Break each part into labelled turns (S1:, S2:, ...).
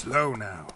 S1: Slow now.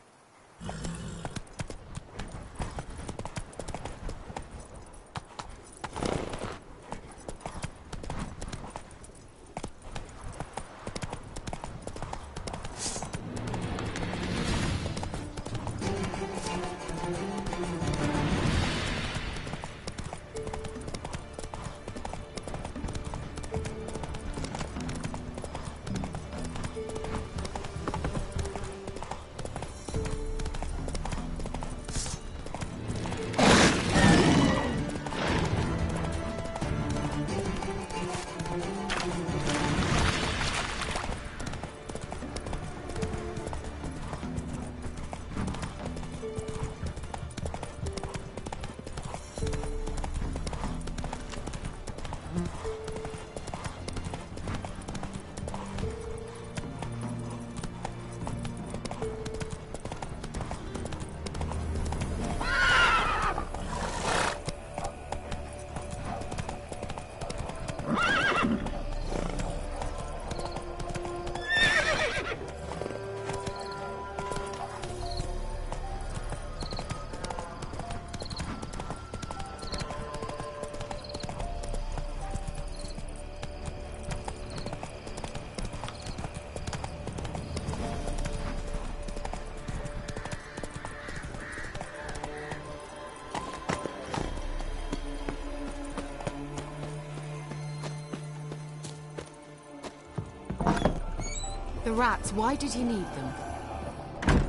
S2: The rats, why did he need them?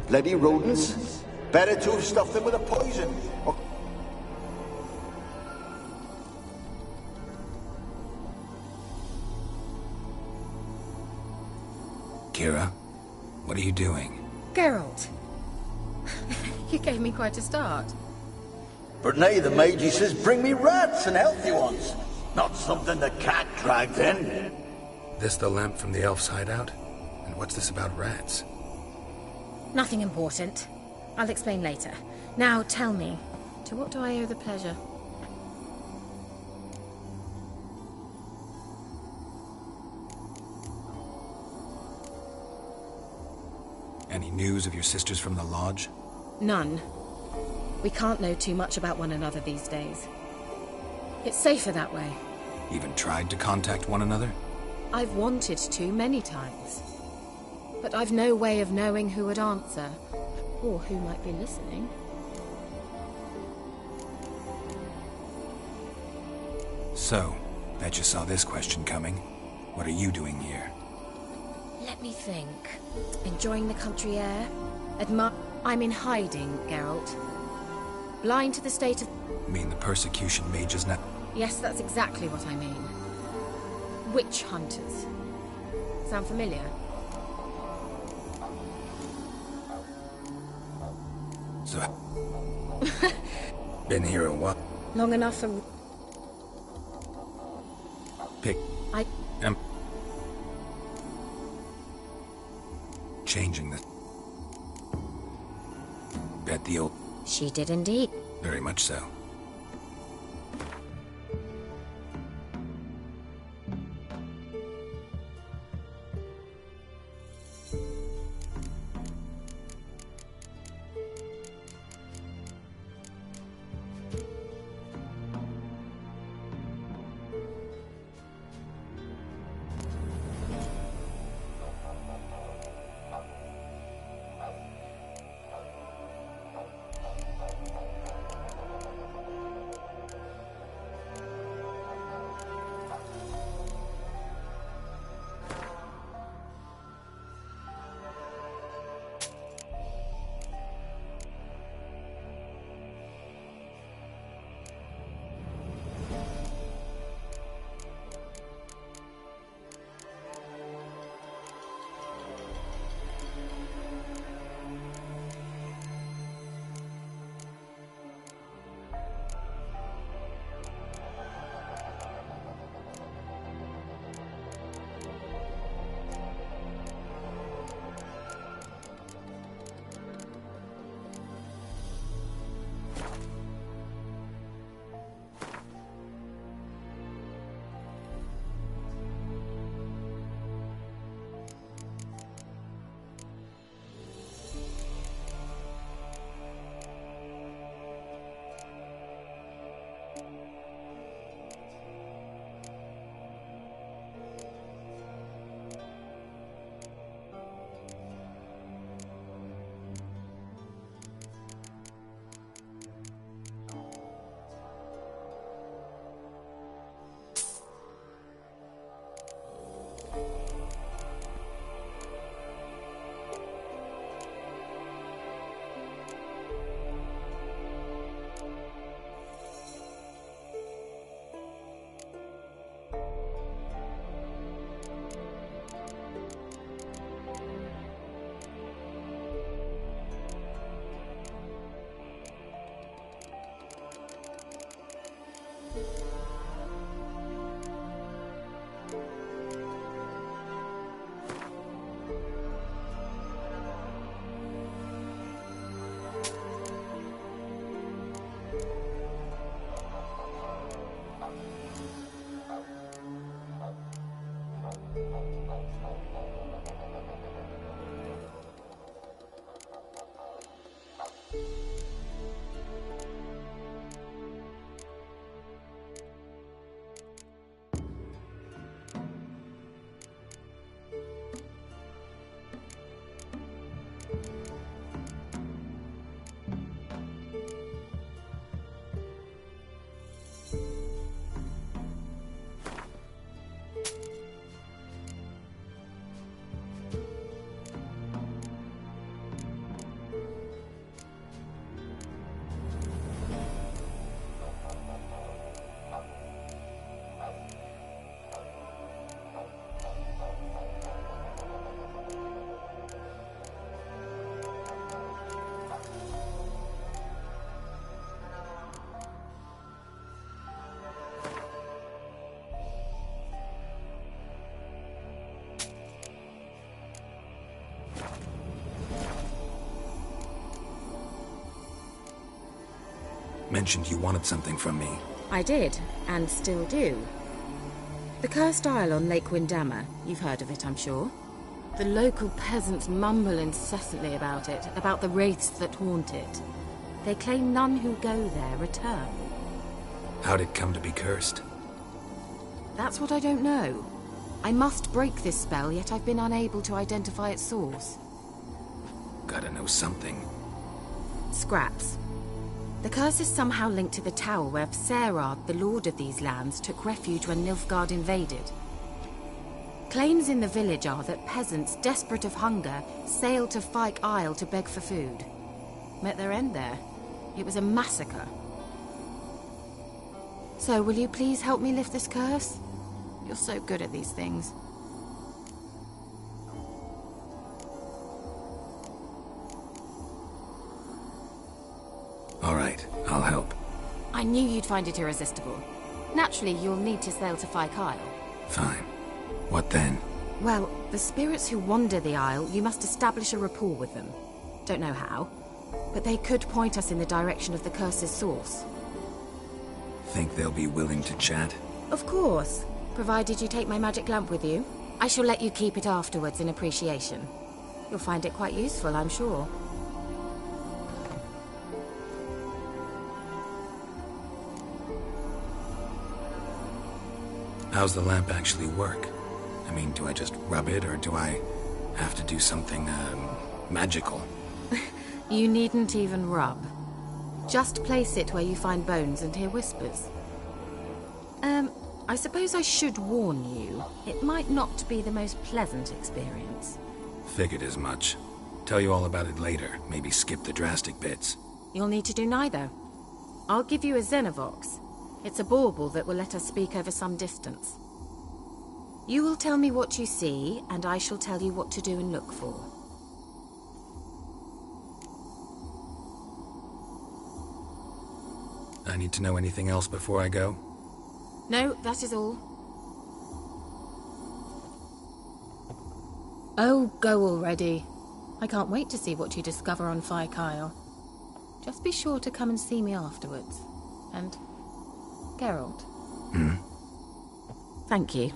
S3: Bloody rodents. Better to have stuffed them with a poison. Or...
S1: Kira, what are you doing?
S2: Geralt. You gave me quite a start.
S3: But nay, the Magi says bring me rats and healthy ones. Not something the cat dragged in.
S1: This the lamp from the elf's hideout? And what's this about rats?
S2: Nothing important. I'll explain later. Now tell me, to what do I owe the pleasure?
S1: Any news of your sisters from the lodge?
S2: None. We can't know too much about one another these days. It's safer that way.
S1: Even tried to contact one another?
S2: I've wanted to many times. But I've no way of knowing who would answer, or who might be listening.
S1: So, bet you saw this question coming. What are you doing here?
S2: Let me think. Enjoying the country air? I'm in hiding, Geralt. Blind to the state of...
S1: You mean the persecution mages now?
S2: Yes, that's exactly what I mean. Witch hunters. Sound familiar?
S1: So... been here a while.
S2: Long enough for...
S1: Pick...
S2: I...
S1: am... changing the... Bet the old...
S2: She did indeed.
S1: Very much so. mentioned you wanted something from me.
S2: I did, and still do. The cursed isle on Lake Windammer, you've heard of it, I'm sure. The local peasants mumble incessantly about it, about the wraiths that haunt it. They claim none who go there return.
S1: How'd it come to be cursed?
S2: That's what I don't know. I must break this spell, yet I've been unable to identify its source.
S1: Gotta know something.
S2: Scraps. The curse is somehow linked to the tower where Serad, the lord of these lands, took refuge when Nilfgaard invaded. Claims in the village are that peasants, desperate of hunger, sailed to Fyke Isle to beg for food. Met their end there. It was a massacre. So, will you please help me lift this curse? You're so good at these things.
S1: All right, I'll help.
S2: I knew you'd find it irresistible. Naturally, you'll need to sail to Fyke Isle.
S1: Fine. What then?
S2: Well, the spirits who wander the isle, you must establish a rapport with them. Don't know how, but they could point us in the direction of the curse's source.
S1: Think they'll be willing to chat?
S2: Of course, provided you take my magic lamp with you. I shall let you keep it afterwards in appreciation. You'll find it quite useful, I'm sure.
S1: How's the lamp actually work? I mean, do I just rub it, or do I have to do something, magical?
S2: You needn't even rub. Just place it where you find bones and hear whispers. I suppose I should warn you, it might not be the most pleasant experience.
S1: Figured as much. Tell you all about it later, maybe skip the drastic bits.
S2: You'll need to do neither. I'll give you a Xenovox. It's a bauble that will let us speak over some distance. You will tell me what you see, and I shall tell you what to do and look for.
S1: I need to know anything else before I go?
S2: No, that is all. Oh, go already. I can't wait to see what you discover on Fyke Isle. Just be sure to come and see me afterwards. And... Geralt. Thank you.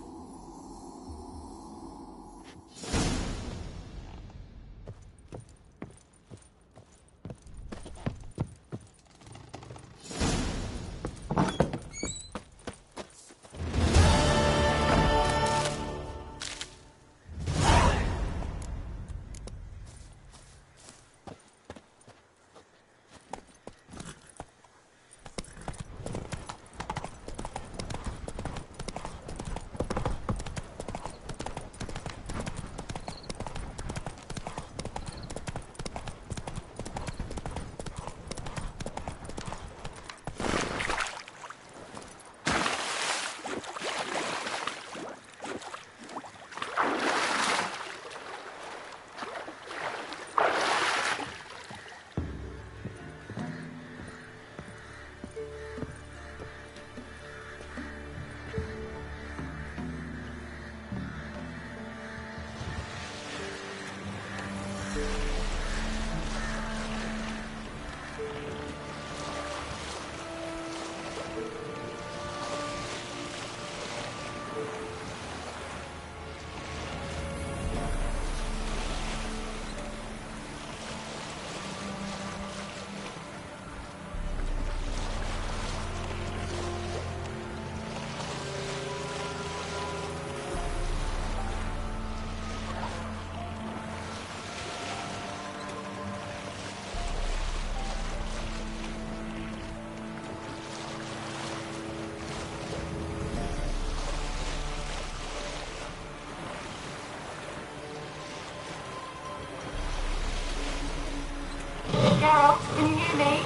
S4: Geralt, can you hear me?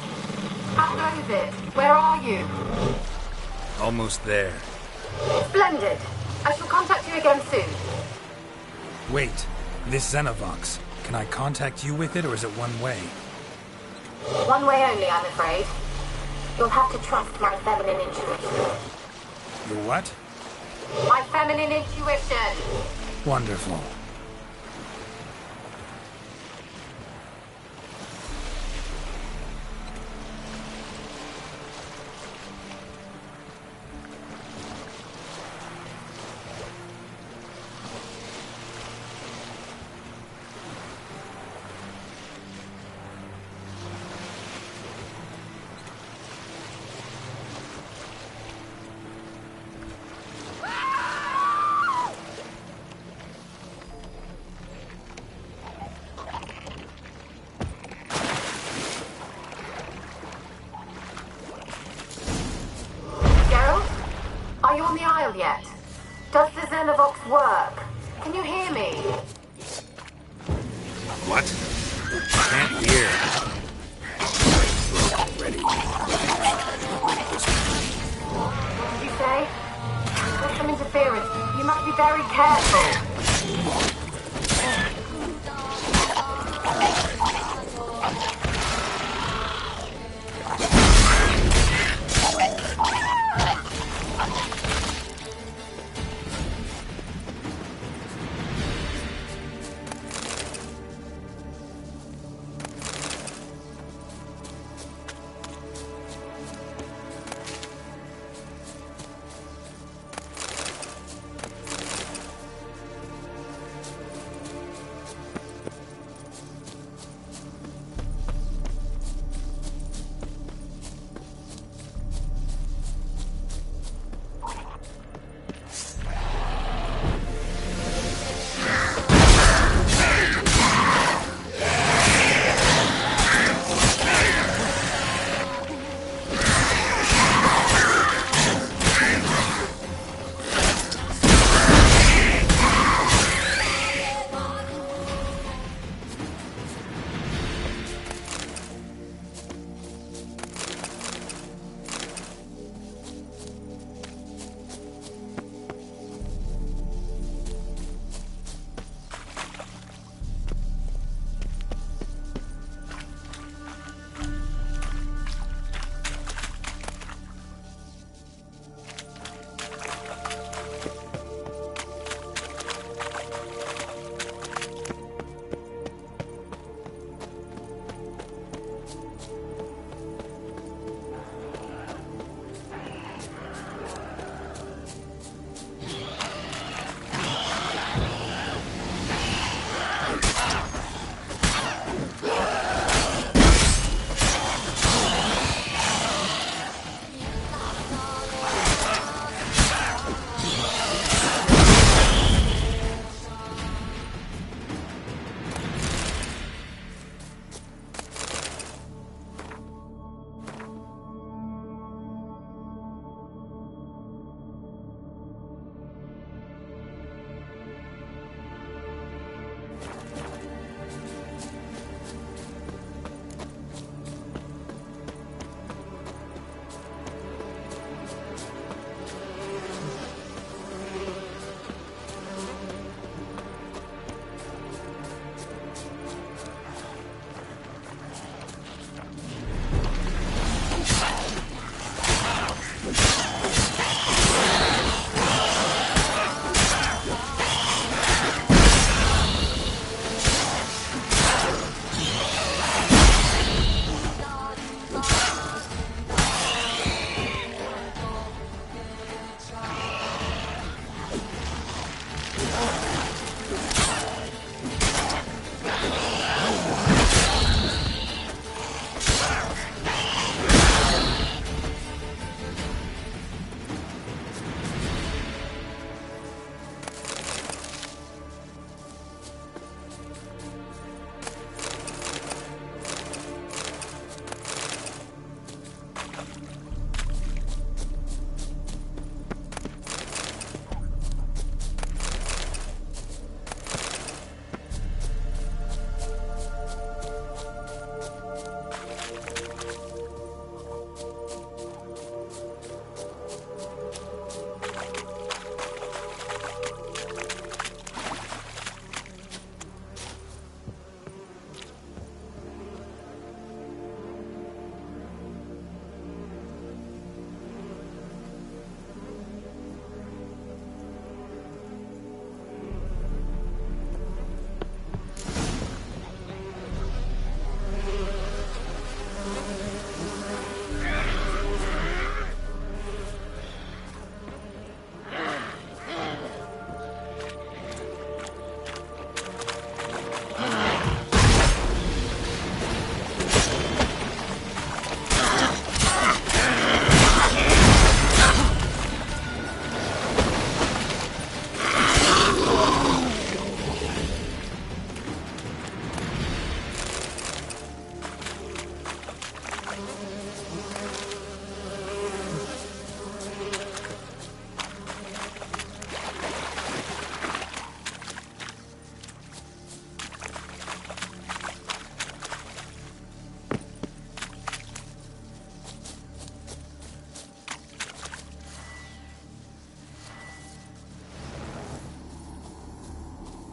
S4: How goes it? Where are you?
S1: Almost there.
S4: Splendid. I shall contact you again soon.
S1: Wait, this Xenovox. Can I contact you with it, or is it one way?
S4: One way only, I'm afraid. You'll have to trust my feminine intuition.
S1: Your what?
S4: My feminine intuition!
S1: Wonderful.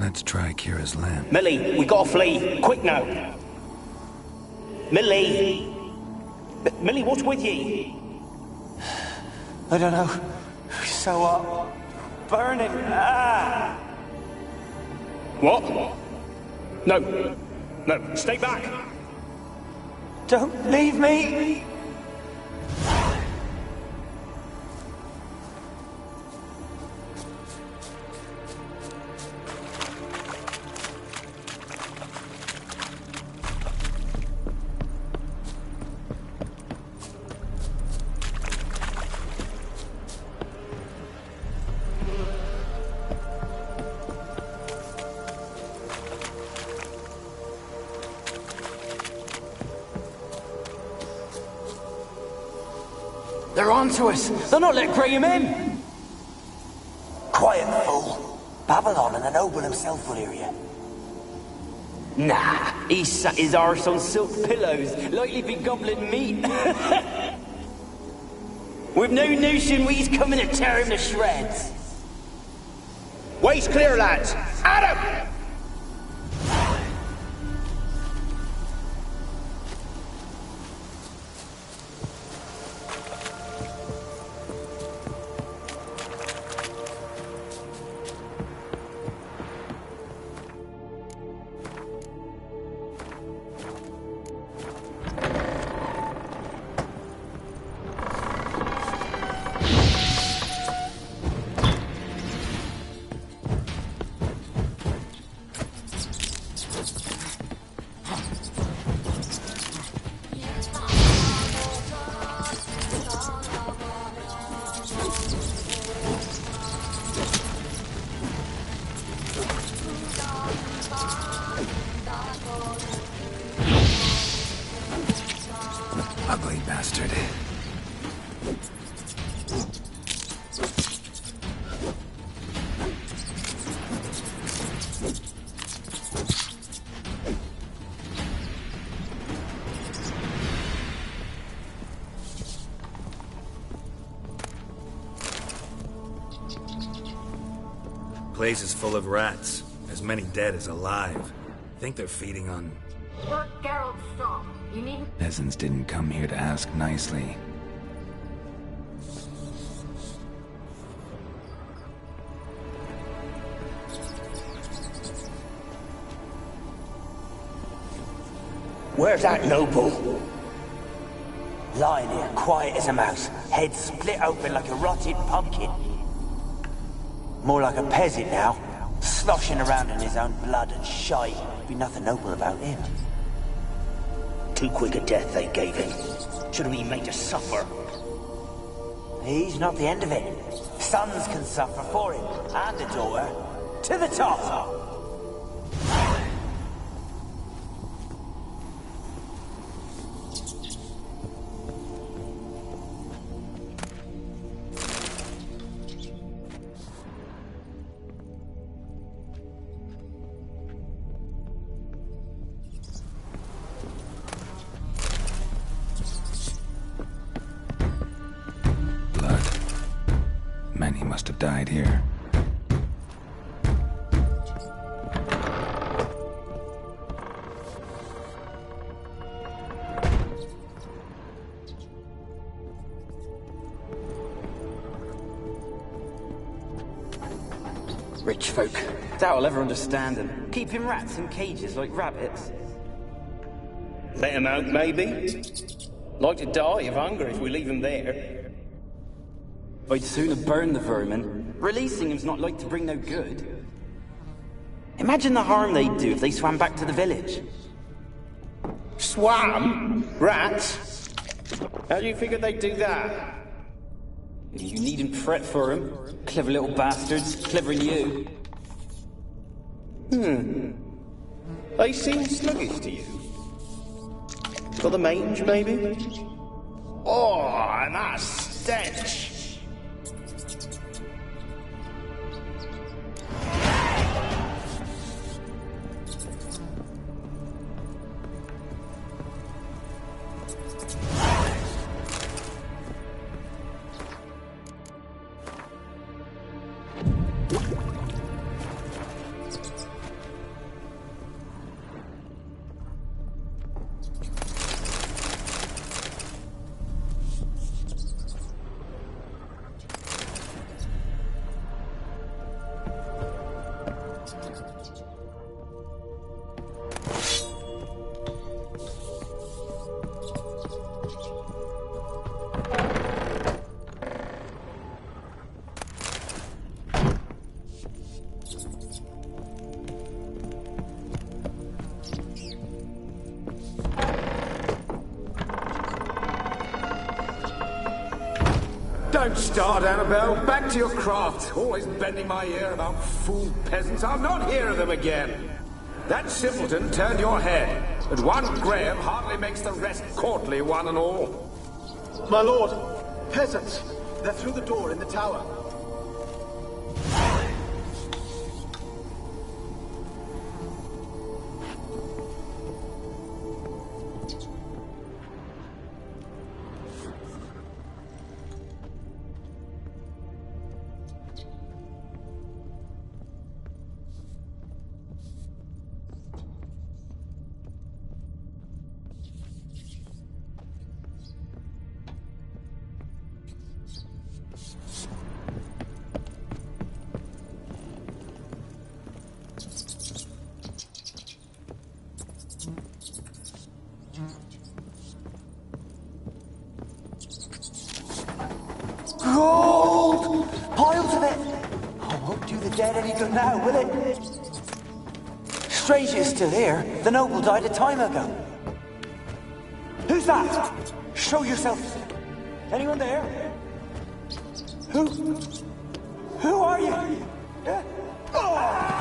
S1: Let's try Kira's land.
S5: Millie, we gotta flee. Quick now. Millie! Millie, what's with ye?
S6: I don't know. So hot. Burning. Ah!
S5: What? No. No, stay back.
S6: Don't leave me! They're on to us! They're not letting Graham in!
S3: Quiet, fool. Babylon and the noble himself will hear you.
S5: Nah, he sat his arse on silk pillows, like he'd be gobbling meat. We've no notion we's coming to tear him to shreds. Way's clear, lads. Adam!
S1: Ugly bastard. Place is full of rats. As many dead as alive. Think they're feeding on...
S4: Look, Geralt, stop. You need...
S1: Peasants didn't come here to ask nicely.
S3: Where's that noble? Lying here, quiet as a mouse, head split open like a rotted pumpkin. More like a peasant now, sloshing around in his own blood and shite. Be nothing noble about him. Too quick a death they gave him. Should have been made to suffer. He's not the end of it. Sons can suffer for him, and a daughter. To the top!
S1: Many must have died here.
S5: Rich folk. Doubt I'll ever understand them. Keeping rats in cages like rabbits. Let them out, maybe? Like to die of hunger if we leave them there. I'd sooner burn the vermin. Releasing him's not like to bring no good. Imagine the harm they'd do if they swam back to the village. Swam? Rats? How do you figure they'd do that? You needn't fret for them. Clever little bastards, clever than you. They seem sluggish to you. Got the mange, maybe? Oh, and that stench!
S7: Don't start, Annabelle. Back to your craft. Always bending my ear about fool peasants. I'll not hear of them again. That simpleton turned your head, but one Graham hardly makes the rest courtly, one and all.
S8: My lord, peasants. They're through the door in the tower.
S3: Gold! Piles of it! Oh, won't do the dead any good now, will it? Strange it's still here. The noble died a time ago. Who's that? Show yourself. Anyone there? Who are you? Oh!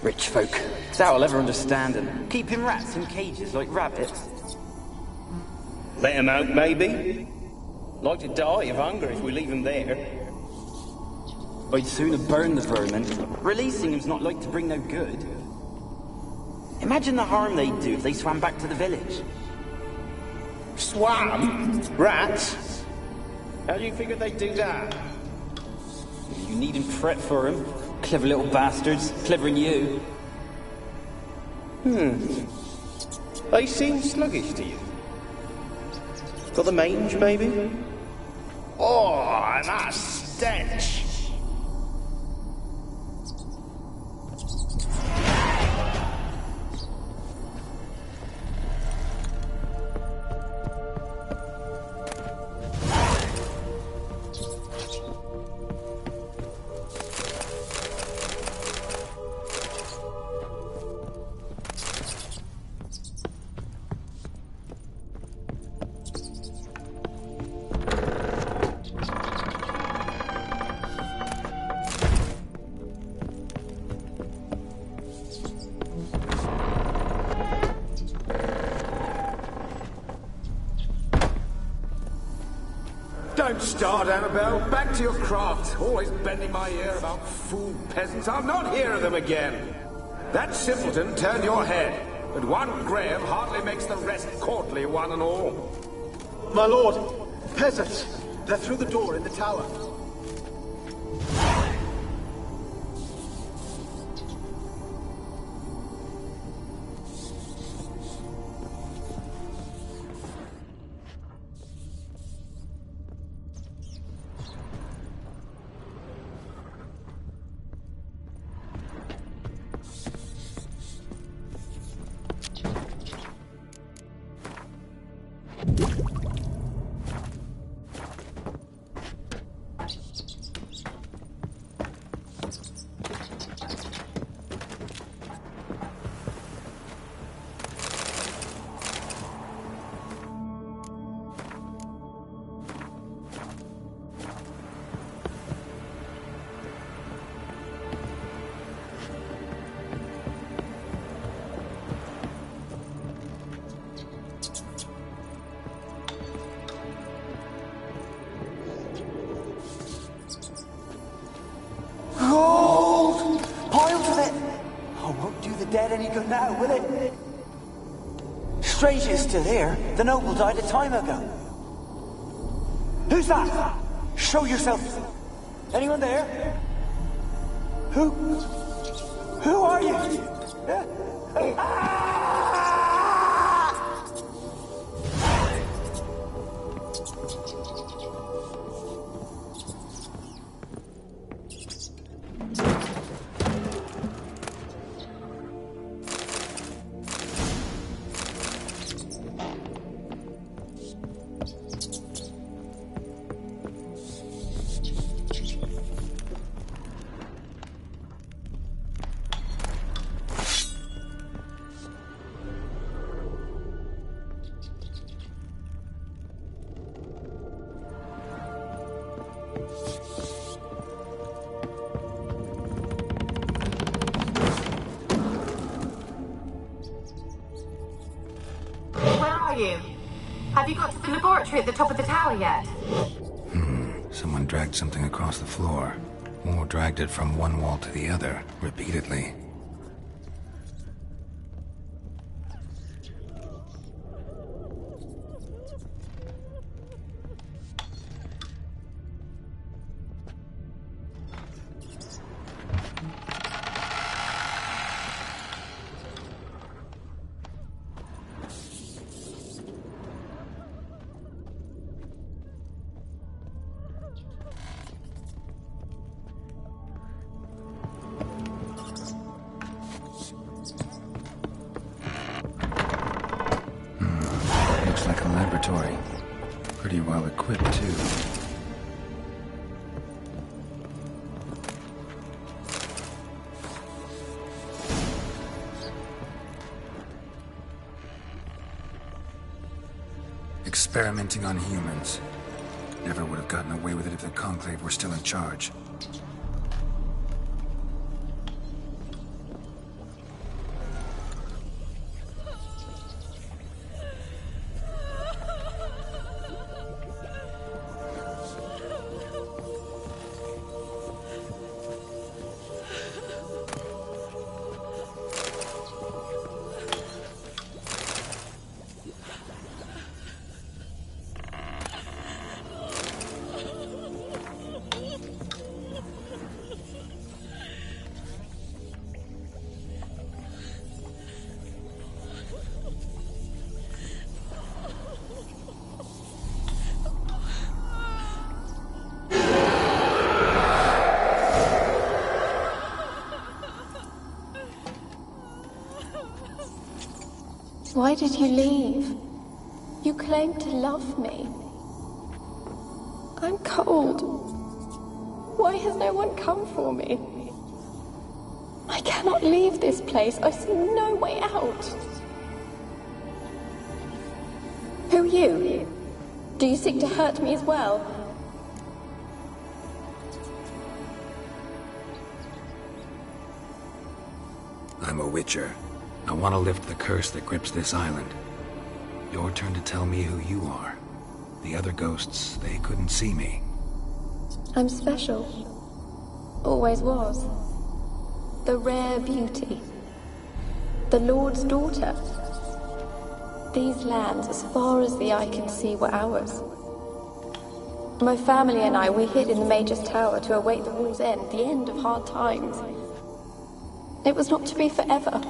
S5: Rich folk. Doubt I'll ever understand them. Keeping rats in cages like rabbits.
S9: Let them out, maybe? Like to die of hunger if we leave them there.
S5: I'd sooner burn the vermin. Releasing them's not like to bring no good. Imagine the harm they'd do if they swam back to the village.
S9: Swam? Rats? How do you figure they'd do that?
S5: You needn't fret for them. Clever little bastards. Clever than you.
S9: They seem sluggish to you. Got the mange, maybe? Oh, and that stench!
S7: Don't start, Annabelle. Back to your craft. Always bending my ear about fool peasants. I'll not hear of them again. That simpleton turned your head, but one Graham hardly makes the rest courtly, one and all.
S8: My lord, peasants. They're through the door in the tower.
S3: the dead any good now, will it? Strange it's still here. The noble died a time ago. Who's that? Show yourself. Anyone there? Who are you?
S4: Have you got to the laboratory at the top of the tower yet?
S1: Someone dragged something across the floor. Or dragged it from one wall to the other, repeatedly. Pretty well equipped, too. Experimenting on humans. Never would have gotten away with it if the Conclave were still in charge.
S10: Why did you leave? You claimed to love me. I'm cold. Why has no one come for me? I cannot leave this place. I see no way out. Who are you? Do you seek to hurt me as well?
S1: I'm a Witcher. I want to lift the curse that grips this island. Your turn to tell me who you are. The other ghosts, they couldn't see me.
S10: I'm special. Always was. The rare beauty. The Lord's daughter. These lands, as far as the eye can see, were ours. My family and I, we hid in the Mage's Tower to await the war's end, the end of hard times. It was not to be forever.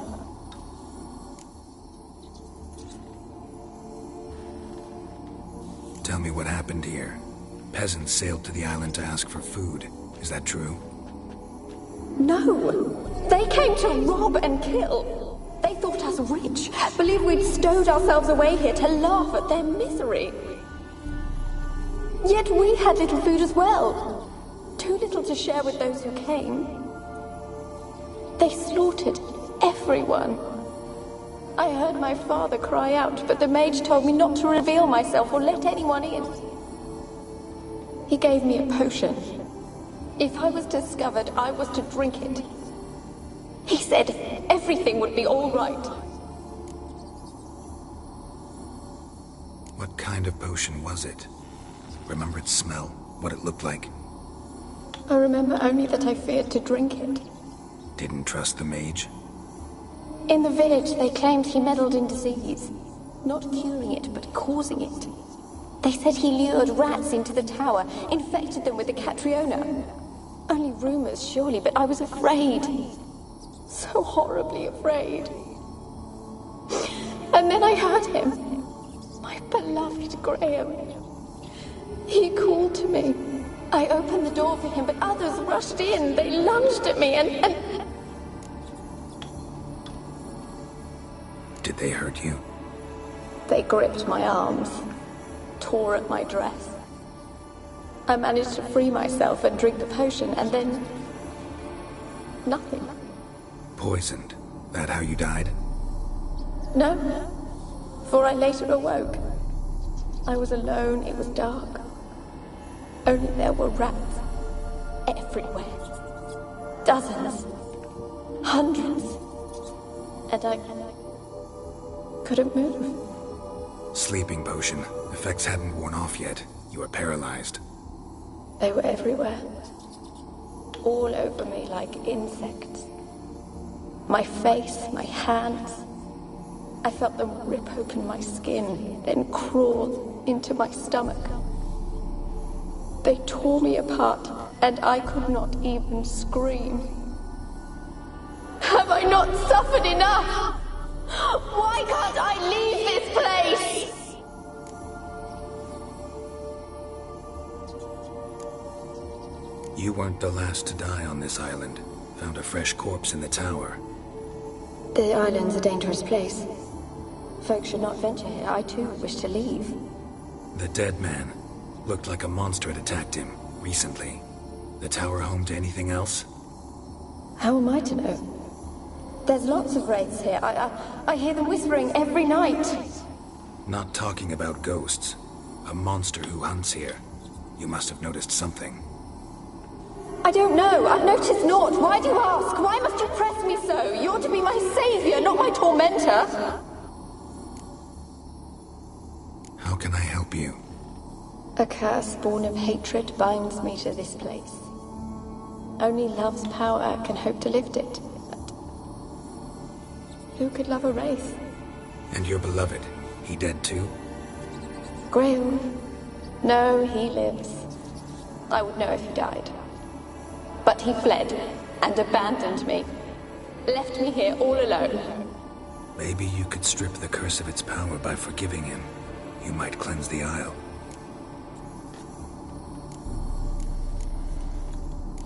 S1: Tell me what happened here. Peasants sailed to the island to ask for food. Is that true?
S10: No! They came to rob and kill. They thought us rich, believed we'd stowed ourselves away here to laugh at their misery. Yet we had little food as well. Too little to share with those who came. They slaughtered everyone. I heard my father cry out, but the mage told me not to reveal myself or let anyone in. He gave me a potion. If I was discovered, I was to drink it. He said everything would be all right.
S1: What kind of potion was it? Remember its smell? What it looked like?
S10: I remember only that I feared to drink it.
S1: Didn't trust the mage?
S10: In the village, they claimed he meddled in disease. Not curing it, but causing it. They said he lured rats into the tower, infected them with the Catriona. Only rumors, surely, but I was afraid. So horribly afraid. And then I heard him. My beloved Graham. He called to me. I opened the door for him, but others rushed in. They lunged at me and...
S1: Did they hurt you?
S10: They gripped my arms, tore at my dress. I managed to free myself and drink the potion, and then... nothing.
S1: Poisoned? That how you died?
S10: No, for I later awoke. I was alone, it was dark. Only there were rats everywhere. Dozens. Hundreds. And I couldn't move.
S1: Sleeping potion. Effects hadn't worn off yet. You were paralyzed.
S10: They were everywhere. All over me like insects. My face, my hands. I felt them rip open my skin, then crawl into my stomach. They tore me apart, and I could not even scream. Have I not suffered enough? Why can't I leave this place?
S1: You weren't the last to die on this island. Found a fresh corpse in the tower.
S10: The island's a dangerous place. Folks should not venture here. I too wish to leave.
S1: The dead man. Looked like a monster had attacked him, recently. The tower home to anything else?
S10: How am I to know? There's lots of wraiths here. I hear them whispering every night.
S1: Not talking about ghosts. A monster who hunts here. You must have noticed something.
S10: I don't know. I've noticed naught. Why do you ask? Why must you press me so? You're to be my savior, not my tormentor.
S1: How can I help you?
S10: A curse born of hatred binds me to this place. Only love's power can hope to lift it. But who could love a wraith?
S1: And your beloved, he dead too?
S10: Graham? No, he lives. I would know if he died. But he fled and abandoned me. Left me here all alone.
S1: Maybe you could strip the curse of its power by forgiving him. You might cleanse the Isle.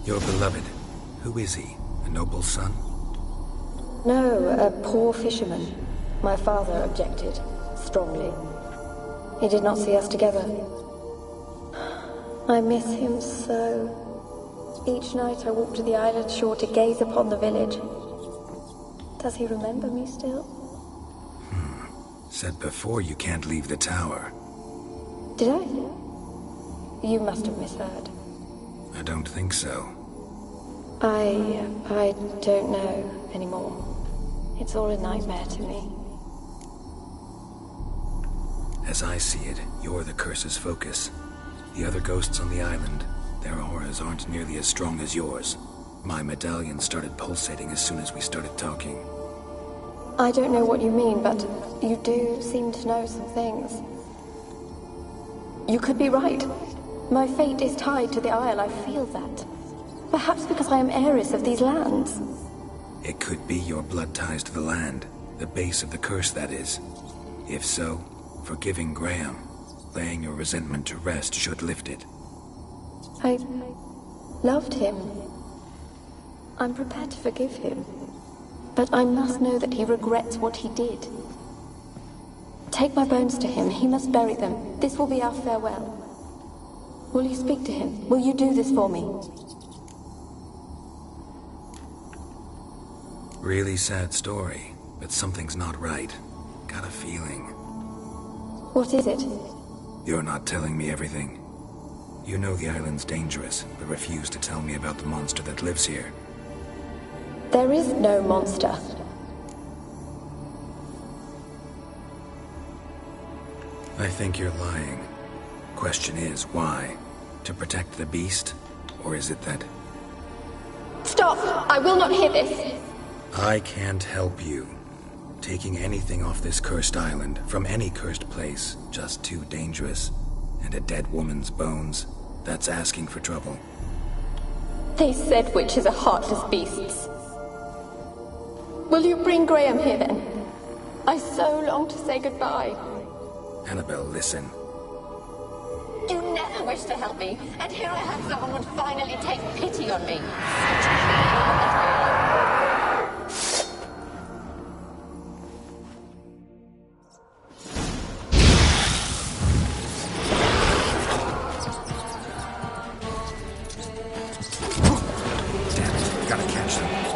S1: Your beloved, who is he? A noble son?
S10: No, a poor fisherman. My father objected, strongly. He did not see us together. I miss him so. Each night I walk to the island shore to gaze upon the village. Does he remember me still?
S1: Said before you can't leave the tower.
S10: Did I? You must have misheard.
S1: I don't think so.
S10: I don't know anymore. It's all a nightmare to me.
S1: As I see it, you're the curse's focus. The other ghosts on the island, their auras aren't nearly as strong as yours. My medallion started pulsating as soon as we started talking.
S10: I don't know what you mean, but you do seem to know some things. You could be right. My fate is tied to the Isle, I feel that. Perhaps because I am heiress of these lands.
S1: It could be your blood ties to the land, the base of the curse, that is. If so, forgiving Graham, laying your resentment to rest should lift it.
S10: I loved him. I'm prepared to forgive him. But I must know that he regrets what he did. Take my bones to him. He must bury them. This will be our farewell. Will you speak to him? Will you do this for me?
S1: Really sad story, but something's not right. Got a feeling.
S10: What is it?
S1: You're not telling me everything. You know the island's dangerous, but refuse to tell me about the monster that lives here.
S10: There is no monster.
S1: I think you're lying. Question is, why? To protect the beast? Or is it that...
S10: Stop! I will not hear this!
S1: I can't help you. Taking anything off this cursed island, from any cursed place, just too dangerous. And a dead woman's bones, that's asking for trouble.
S10: They said witches are heartless beasts. Will you bring Graham here then? I so long to say goodbye.
S1: Annabelle, listen.
S10: You never wished to help me, and here I have someone would finally take pity on me.
S1: Damn it, gotta catch them.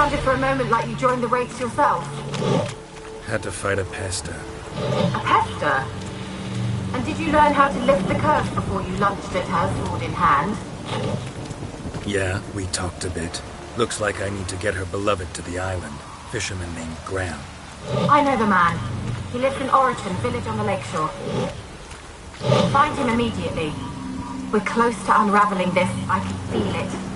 S4: sounded for a moment like you joined the race yourself.
S1: Had to fight a pester.
S4: A pester? And did you learn how to lift the curse before you lunged at her, sword in hand?
S1: Yeah, we talked a bit. Looks like I need to get her beloved to the island. Fisherman named Graham.
S4: I know the man. He lives in Oriton, village on the lakeshore. Find him immediately. We're close to unraveling this. I can feel it.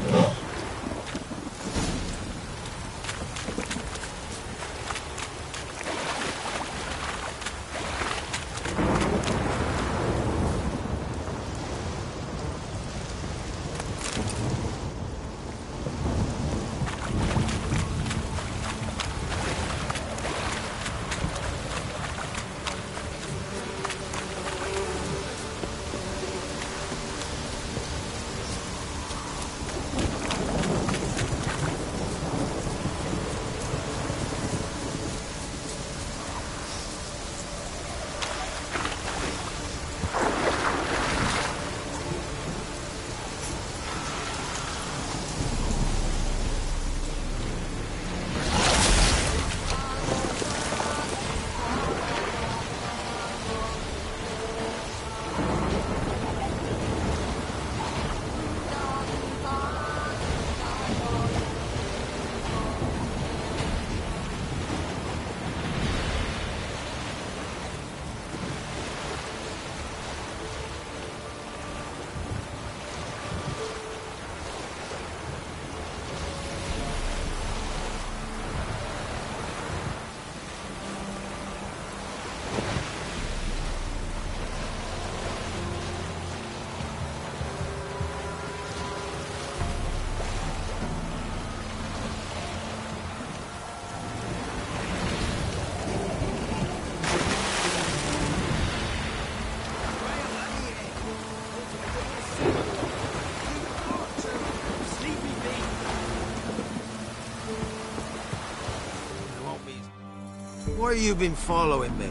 S11: you been following me?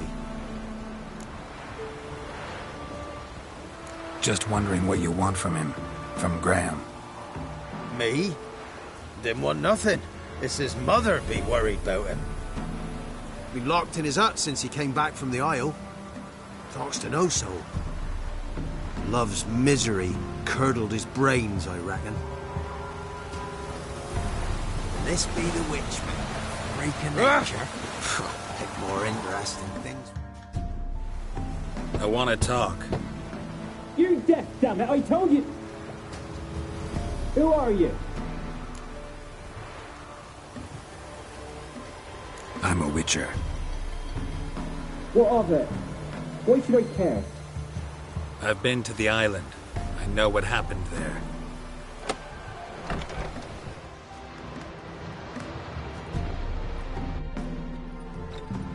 S1: Just wondering what you want from him. From Graham.
S11: Me? Didn't want nothing. It's his mother be worried about him. Been locked in his hut since he came back from the Isle. Talks to no soul. Love's misery curdled his brains, I reckon. This be the witch, freak of nature. Pick more interesting things.
S1: I want to talk.
S9: You're deaf, damn it! I told you. Who are you?
S1: I'm a witcher.
S9: What of it? Why should I care?
S1: I've been to the island. I know what happened there.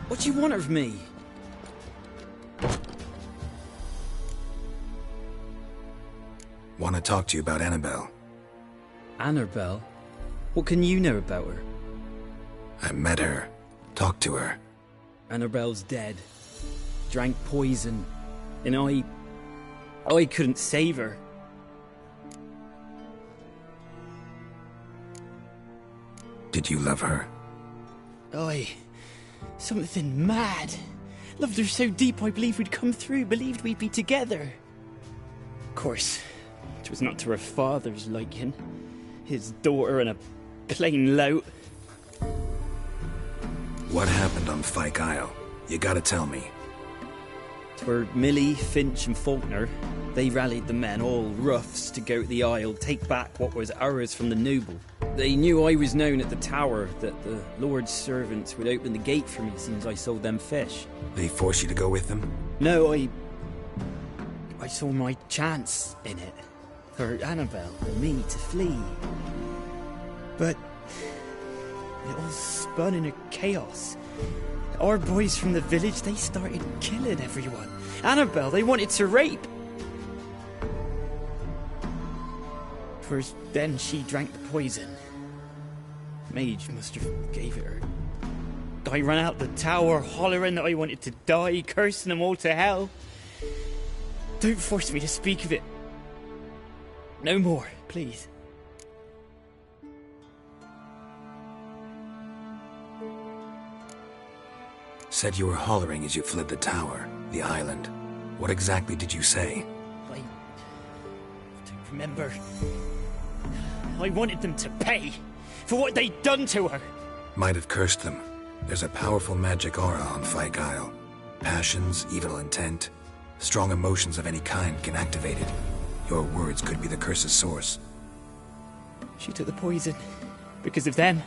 S6: What do you want of me?
S1: Want to talk to you about Annabelle.
S6: Annabelle? What can you know about her?
S1: I met her. Talked to her.
S6: Annabelle's dead. Drank poison. And I couldn't save her.
S1: Did you love her?
S6: Something mad. Loved her so deep I believed we'd come through, believed we'd be together. Of course, it was not to her father's liking. His daughter and a plain lout.
S1: What happened on Fyke Isle? You gotta tell me.
S6: 'Twere Millie, Finch and Faulkner. They rallied the men, all roughs, to go to the Isle, take back what was ours from the noble. They knew I was known at the tower, that the Lord's servants would open the gate for me since I sold them fish.
S1: They force you to go with them?
S6: No, I saw my chance in it. For Annabelle and me to flee. But it all spun in a chaos. Our boys from the village, they started killing everyone. Annabelle, they wanted to rape. First, then she drank the poison. Mage must have gave it her. I ran out the tower, hollering that I wanted to die, cursing them all to hell. Don't force me to speak of it. No more, please.
S1: Said you were hollering as you fled the tower, the island. What exactly did you say?
S6: I don't remember. I wanted them to pay for what they'd done to her.
S1: Might have cursed them. There's a powerful magic aura on Fyke Isle. Passions, evil intent, strong emotions of any kind can activate it. Your words could be the curse's source.
S6: She took the poison because of them.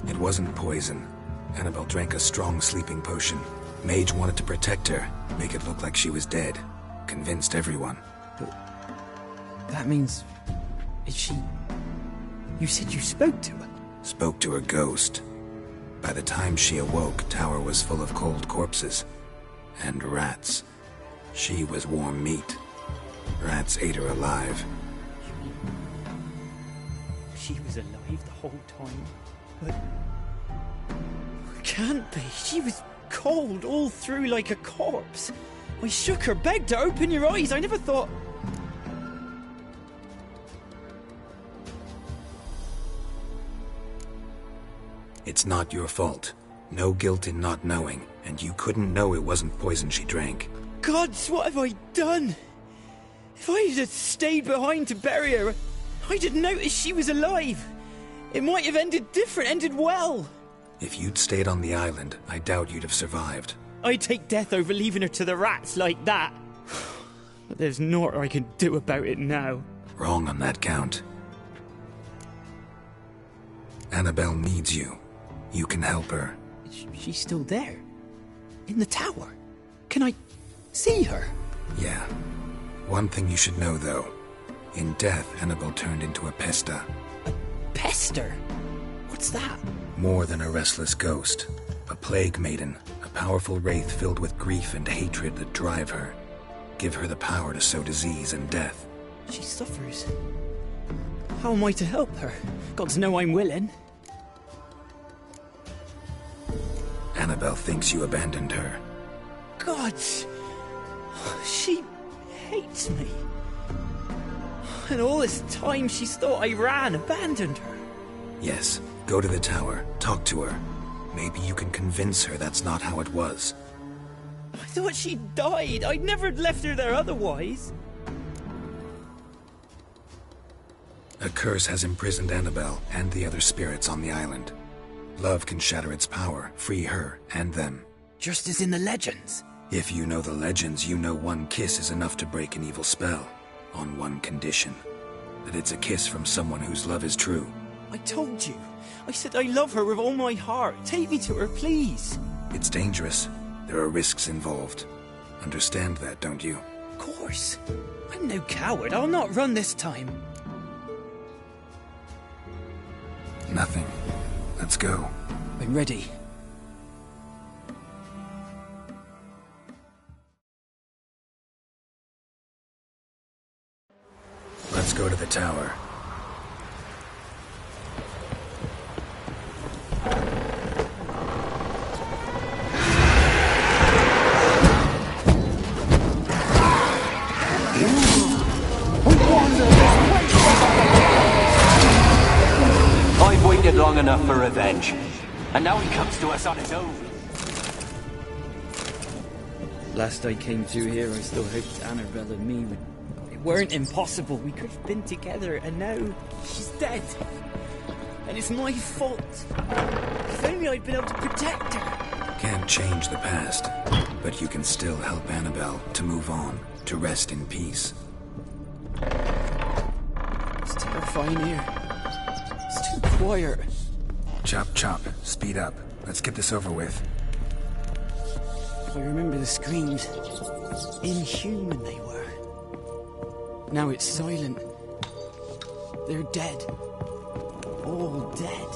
S1: It wasn't poison. Annabelle drank a strong sleeping potion. Mage wanted to protect her, make it look like she was dead. Convinced everyone.
S6: But that means... is she... You said you spoke to her?
S1: Spoke to her ghost. By the time she awoke, tower was full of cold corpses. And rats. She was warm meat. Rats ate her alive.
S6: She was alive the whole time? But... can't be. She was cold all through like a corpse. I shook her, begged her, open your eyes. I never thought...
S1: It's not your fault. No guilt in not knowing, and you couldn't know it wasn't poison she drank.
S6: Gods, what have I done? If I had stayed behind to bury her, I didn't notice she was alive. It might have ended different, ended well.
S1: If you'd stayed on the island, I doubt you'd have survived.
S6: I'd take death over leaving her to the rats like that. But there's naught I can do about it now.
S1: Wrong on that count. Annabelle needs you. You can help her.
S6: She's still there? In the tower? Can I see her?
S1: Yeah. One thing you should know, though. In death, Annabelle turned into a pesta.
S6: A pester? What's that?
S1: More than a restless ghost. A plague maiden. A powerful wraith filled with grief and hatred that drive her. Give her the power to sow disease and death.
S6: She suffers. How am I to help her? Gods know I'm willing.
S1: Annabelle thinks you abandoned her.
S6: God! She hates me. And all this time she's thought I abandoned her.
S1: Yes, go to the tower, talk to her. Maybe you can convince her that's not how it was.
S6: I thought she died. I'd never left her there otherwise.
S1: A curse has imprisoned Annabelle and the other spirits on the island. Love can shatter its power, free her and them.
S6: Just as in the legends.
S1: If you know the legends, you know one kiss is enough to break an evil spell. On one condition. That it's a kiss from someone whose love is true.
S6: I told you. I said I love her with all my heart. Take me to her, please.
S1: It's dangerous. There are risks involved. Understand that, don't you?
S6: Of course. I'm no coward. I'll not run this time.
S1: Nothing. Let's go.
S6: I'm ready.
S1: Let's go to the tower.
S3: I've waited long enough for revenge. And now he comes to us on his own.
S6: Last I came through here, I still hoped Annabelle and me would... It weren't impossible. We could have been together, and now she's dead. And it's my fault. If only I'd been able to protect her.
S1: Can't change the past, but you can still help Annabelle to move on, to rest in peace.
S6: It's terrifying here. It's too quiet.
S1: Chop, chop. Speed up. Let's get this over with.
S6: I remember the screams. Inhuman they were. Now it's silent. They're dead. All dead.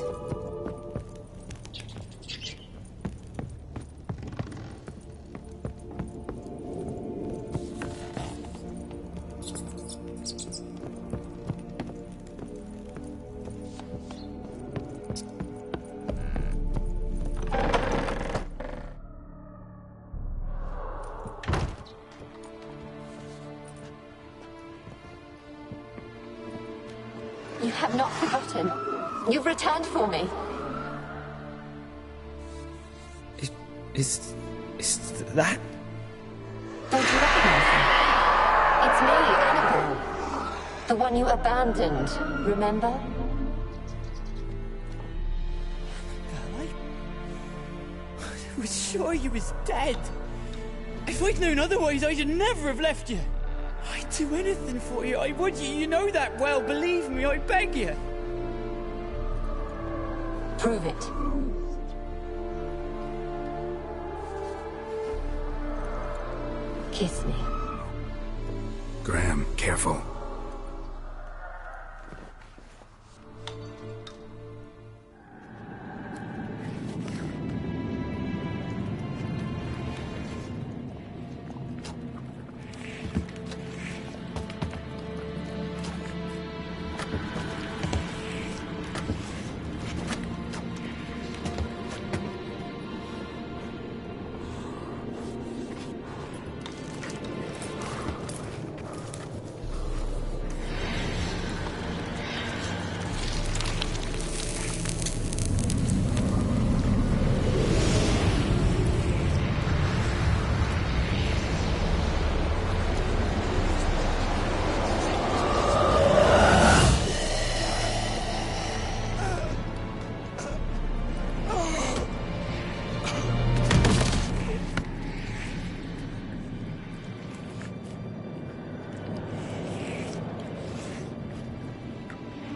S10: You have not forgotten. You've returned for me.
S6: Is that?
S10: Don't you recognize me? It's me, Annabelle. The one you abandoned, remember?
S6: I was sure you was dead. If I'd known otherwise, I'd never have left you. I'd do anything for you. I would. You know that well. Believe me, I beg you.
S10: Prove it. Kiss me.
S1: Graham, careful.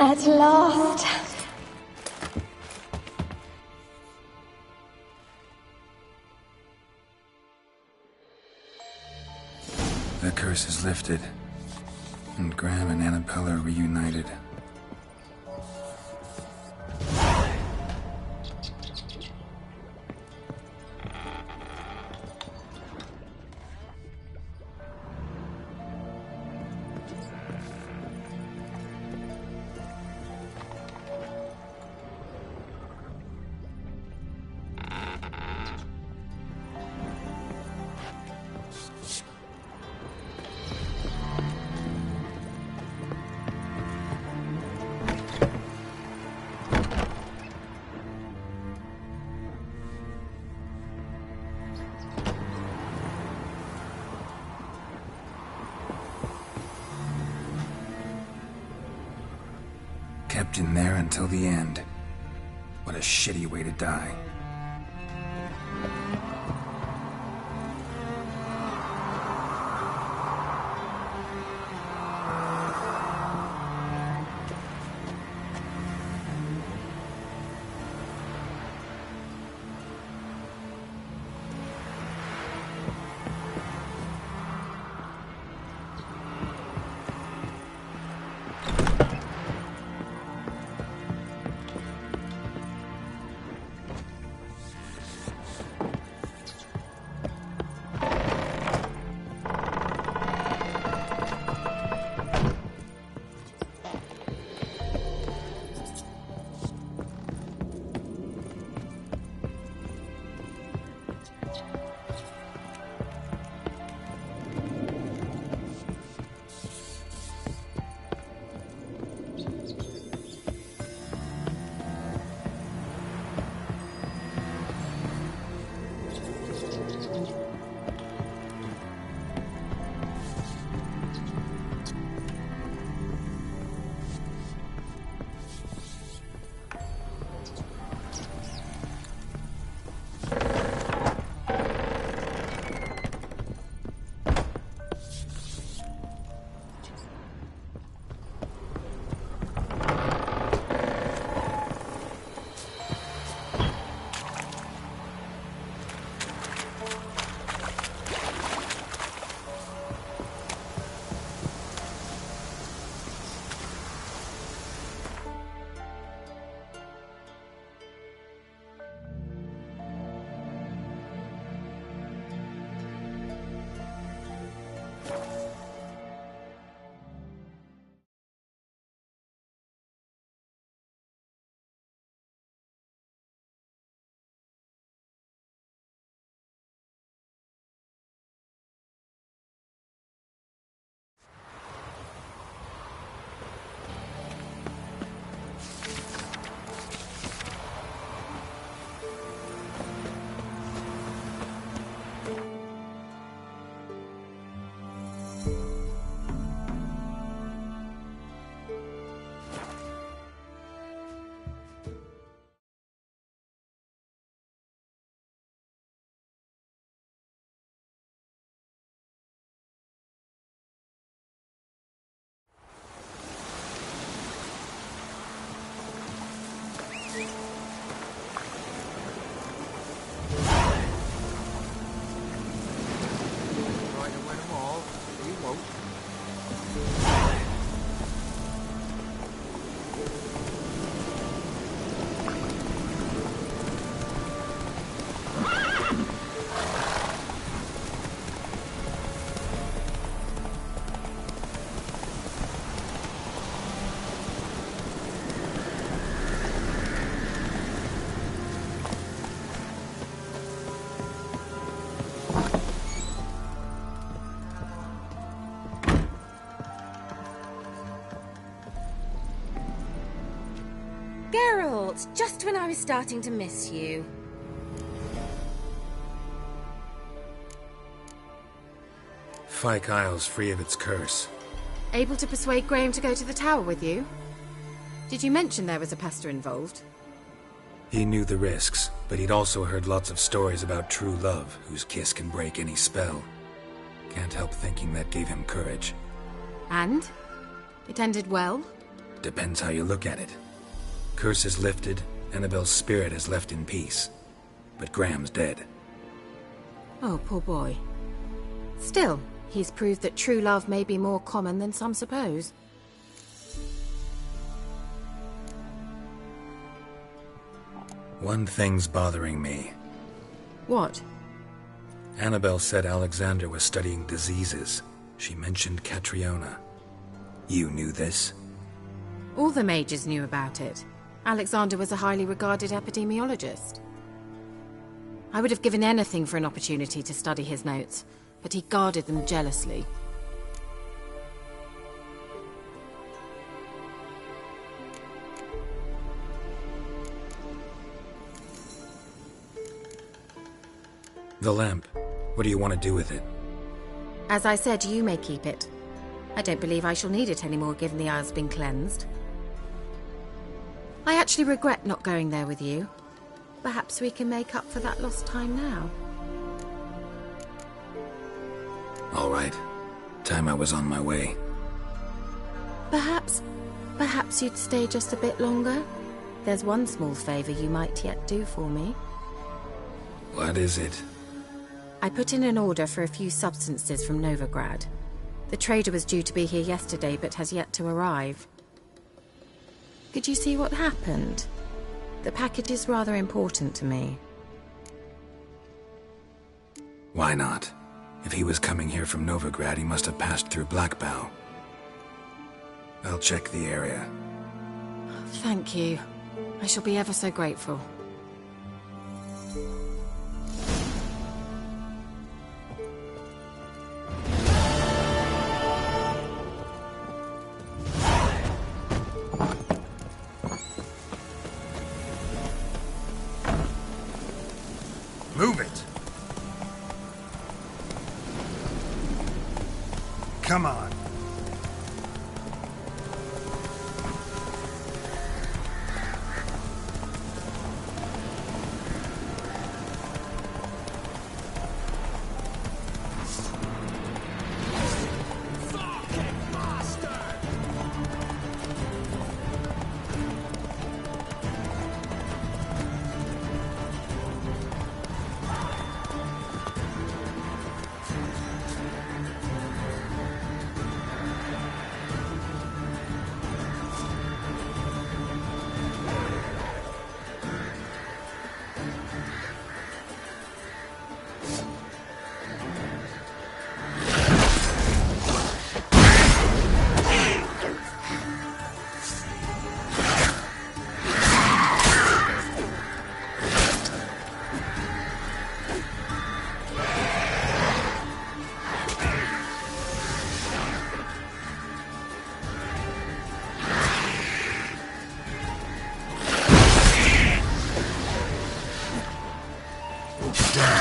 S10: At last.
S1: The curse is lifted, and Graham and Annabelle are reunited. kept in there until the end. What a shitty way to die.
S2: Geralt, just when I was starting to miss you.
S1: Fyke Isle's free of its curse.
S2: Able to persuade Graham to go to the tower with you? Did you mention there was a pester involved?
S1: He knew the risks, but he'd also heard lots of stories about true love, whose kiss can break any spell. Can't help thinking that gave him courage.
S2: And? It ended well?
S1: Depends how you look at it. Curse is lifted, Annabelle's spirit is left in peace. But Graham's dead.
S2: Oh, poor boy. Still, he's proved that true love may be more common than some suppose.
S1: One thing's bothering me.
S2: What?
S1: Annabelle said Alexander was studying diseases. She mentioned Catriona. You knew this?
S2: All the mages knew about it. Alexander was a highly regarded epidemiologist. I would have given anything for an opportunity to study his notes, but he guarded them jealously.
S1: The lamp. What do you want to do with it?
S2: As I said, you may keep it. I don't believe I shall need it anymore, given the Isle's been cleansed. I actually regret not going there with you. Perhaps we can make up for that lost time now.
S1: All right. Time I was on my way.
S2: Perhaps you'd stay just a bit longer? There's one small favor you might yet do for me.
S1: What is it?
S2: I put in an order for a few substances from Novigrad. The trader was due to be here yesterday, but has yet to arrive. Could you see what happened? The package is rather important to me.
S1: Why not? If he was coming here from Novigrad, he must have passed through Blackbow. I'll check the area.
S2: Thank you. I shall be ever so grateful.
S11: Move it! Come on.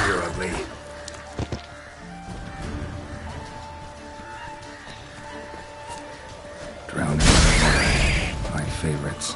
S11: You're ugly.
S1: Drowning. My favorites.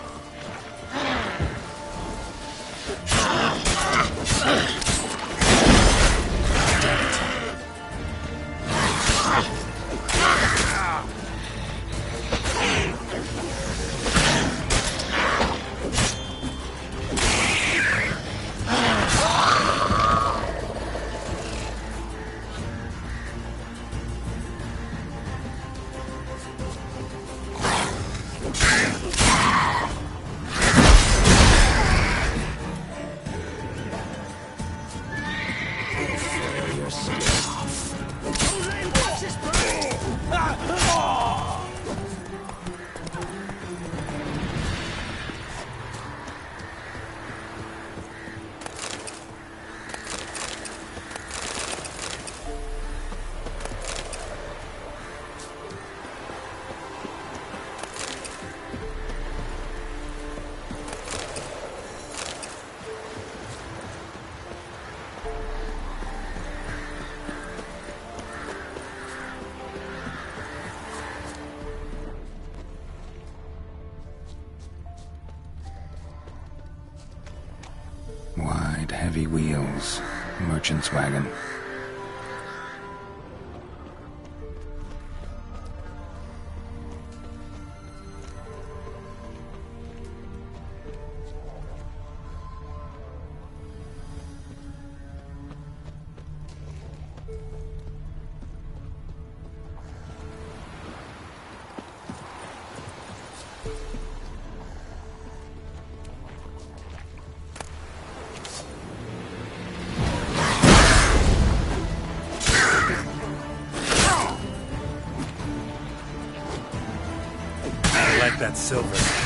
S1: Wide, heavy wheels. Merchant's wagon.
S11: That silver.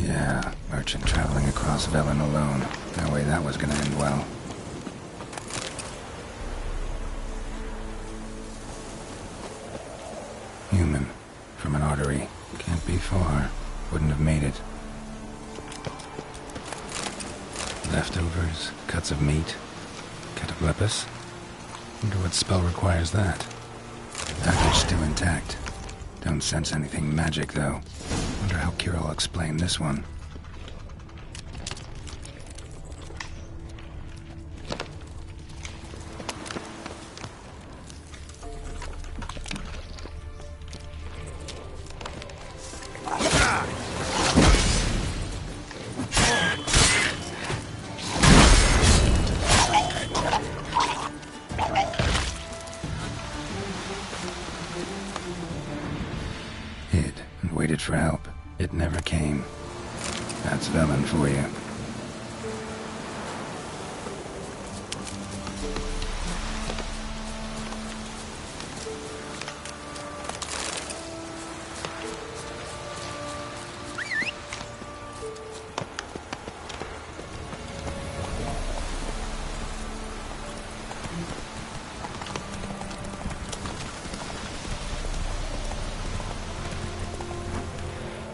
S1: Yeah, merchant traveling across Velen alone. No way that was gonna end well. Human. From an artery. Can't be far. Wouldn't have made it. Leftovers, cuts of meat. Cataplepus? Wonder what spell requires that. Package still intact. Don't sense anything magic, though. Wonder how Kira will explain this one. Waited for help. It never came. That's Velen for you.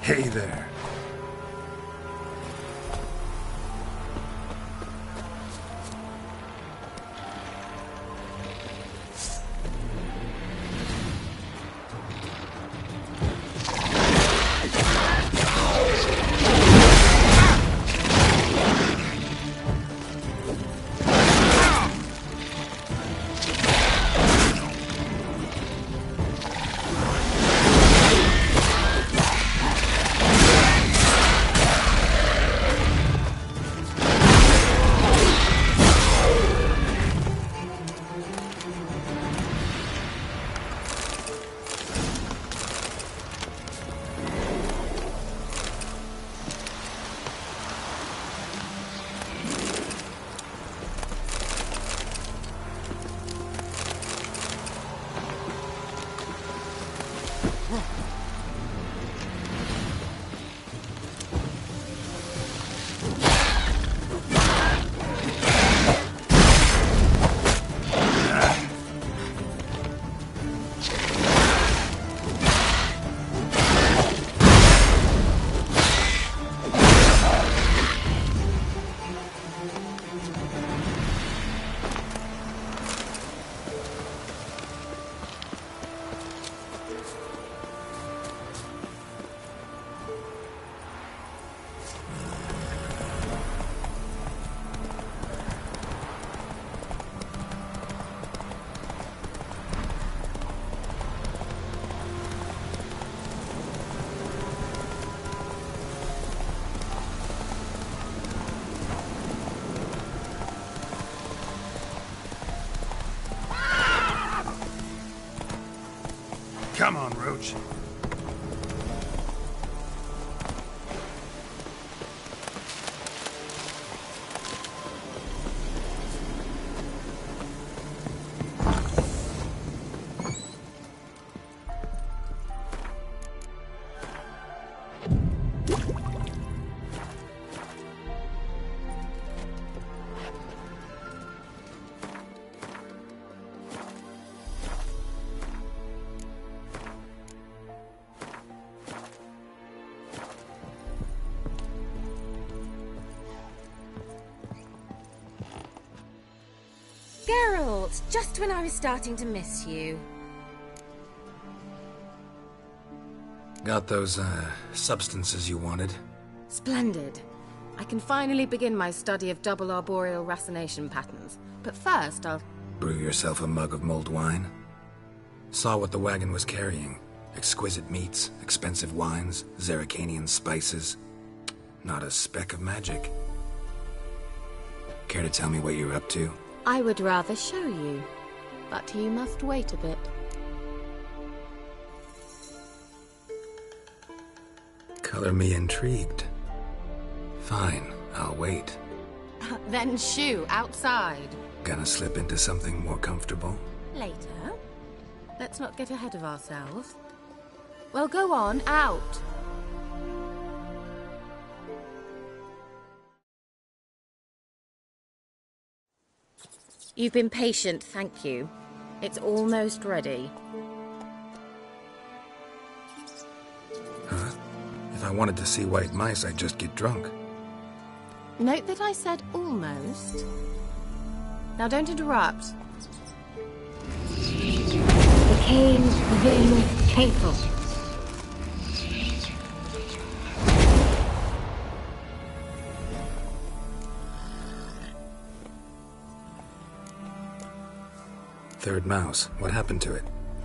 S1: Hey there.
S11: Come on, Roach.
S2: Geralt, just when I was starting to miss you.
S1: Got those, substances you wanted?
S2: Splendid. I can finally begin my study of double arboreal racination patterns. But first, I'll...
S1: Brew yourself a mug of mulled wine? Saw what the wagon was carrying. Exquisite meats, expensive wines, Zerrikanian spices. Not a speck of magic. Care to tell me what you're up to?
S2: I would rather show you, but you must wait a bit.
S1: Color me intrigued. Fine, I'll wait.
S2: Then shoo, outside.
S1: Gonna slip into something more comfortable?
S2: Later. Let's not get ahead of ourselves. Well, go on, out. You've been patient, thank you. It's almost ready.
S1: Huh? If I wanted to see white mice, I'd just get drunk.
S2: Note that I said almost. Now don't interrupt.
S4: The cane within Capel.
S1: Third mouse. What happened to it?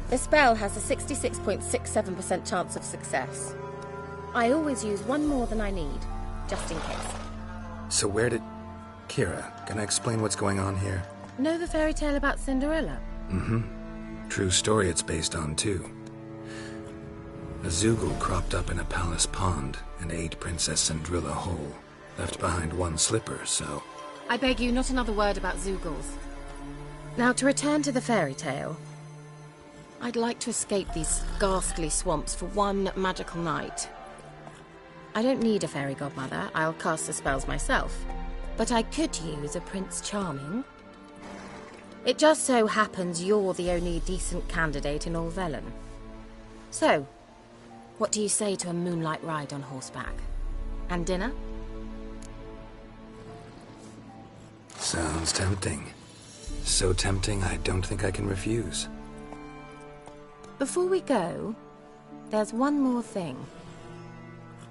S2: The spell has a 66.67% chance of success. I always use one more than I need, just in case.
S1: So where did... Kira, can I explain what's going on here?
S2: Know the fairy tale about Cinderella?
S1: Mm-hmm. True story it's based on, too. A Zoogle cropped up in a palace pond and ate Princess Cinderella whole. Left behind one slipper, so...
S2: I beg you, not another word about Zoogles. Now, to return to the fairy tale, I'd like to escape these ghastly swamps for one magical night. I don't need a fairy godmother, I'll cast the spells myself. But I could use a Prince Charming. It just so happens you're the only decent candidate in all Velen. So, what do you say to a moonlight ride on horseback? And dinner?
S1: Sounds tempting. So tempting, I don't think I can refuse.
S2: Before we go, there's one more thing.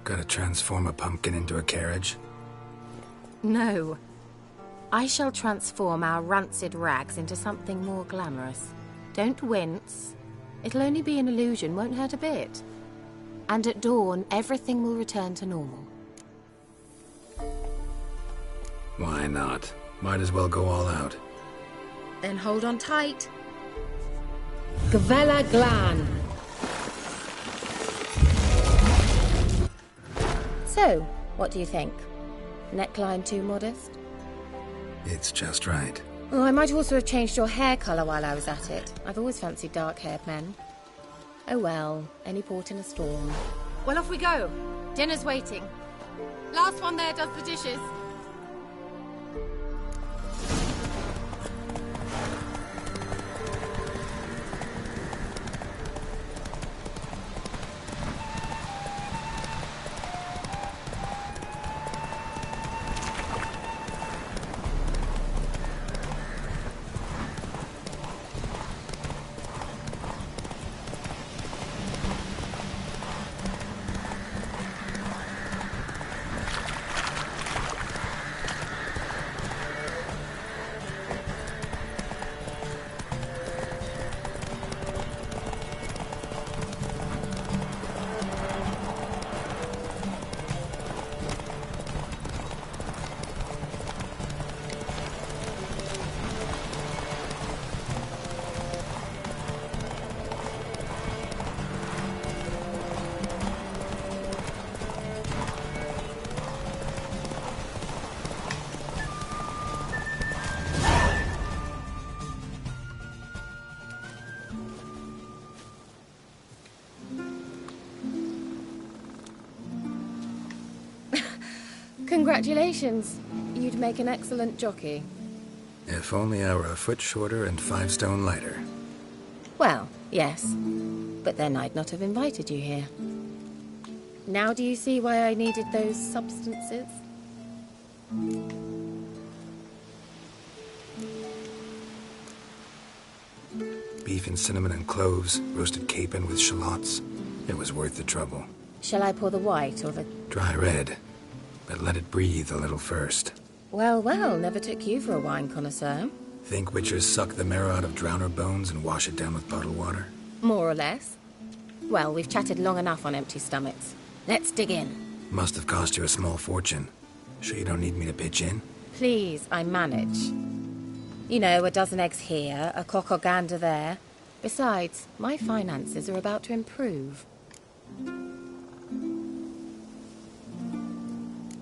S1: Gotta transform a pumpkin into a carriage?
S2: No. I shall transform our rancid rags into something more glamorous. Don't wince. It'll only be an illusion, won't hurt a bit. And at dawn, everything will return to normal.
S1: Why not? Might as well go all out.
S2: Then hold on tight. Gavella Glan. So, what do you think? Neckline too modest?
S1: It's just right.
S2: Oh, I might also have changed your hair colour while I was at it. I've always fancied dark-haired men. Oh well, any port in a storm. Well, off we go. Dinner's waiting. Last one there does the dishes. Congratulations. You'd make an excellent jockey.
S1: If only I were a foot shorter and 5 stone lighter.
S2: Well, yes. But then I'd not have invited you here. Now do you see why I needed those substances?
S1: Beef and cinnamon and cloves, roasted capon with shallots. It was worth the trouble.
S2: Shall I pour the white or the...
S1: Dry red, but let it breathe a little first.
S2: Well, well, never took you for a wine connoisseur.
S1: Think witchers suck the marrow out of drowner bones and wash it down with bottled water?
S2: More or less. Well, we've chatted long enough on empty stomachs. Let's dig in.
S1: Must have cost you a small fortune. Sure you don't need me to pitch in?
S2: Please, I manage. You know, a dozen eggs here, a cock or gander there. Besides, my finances are about to improve.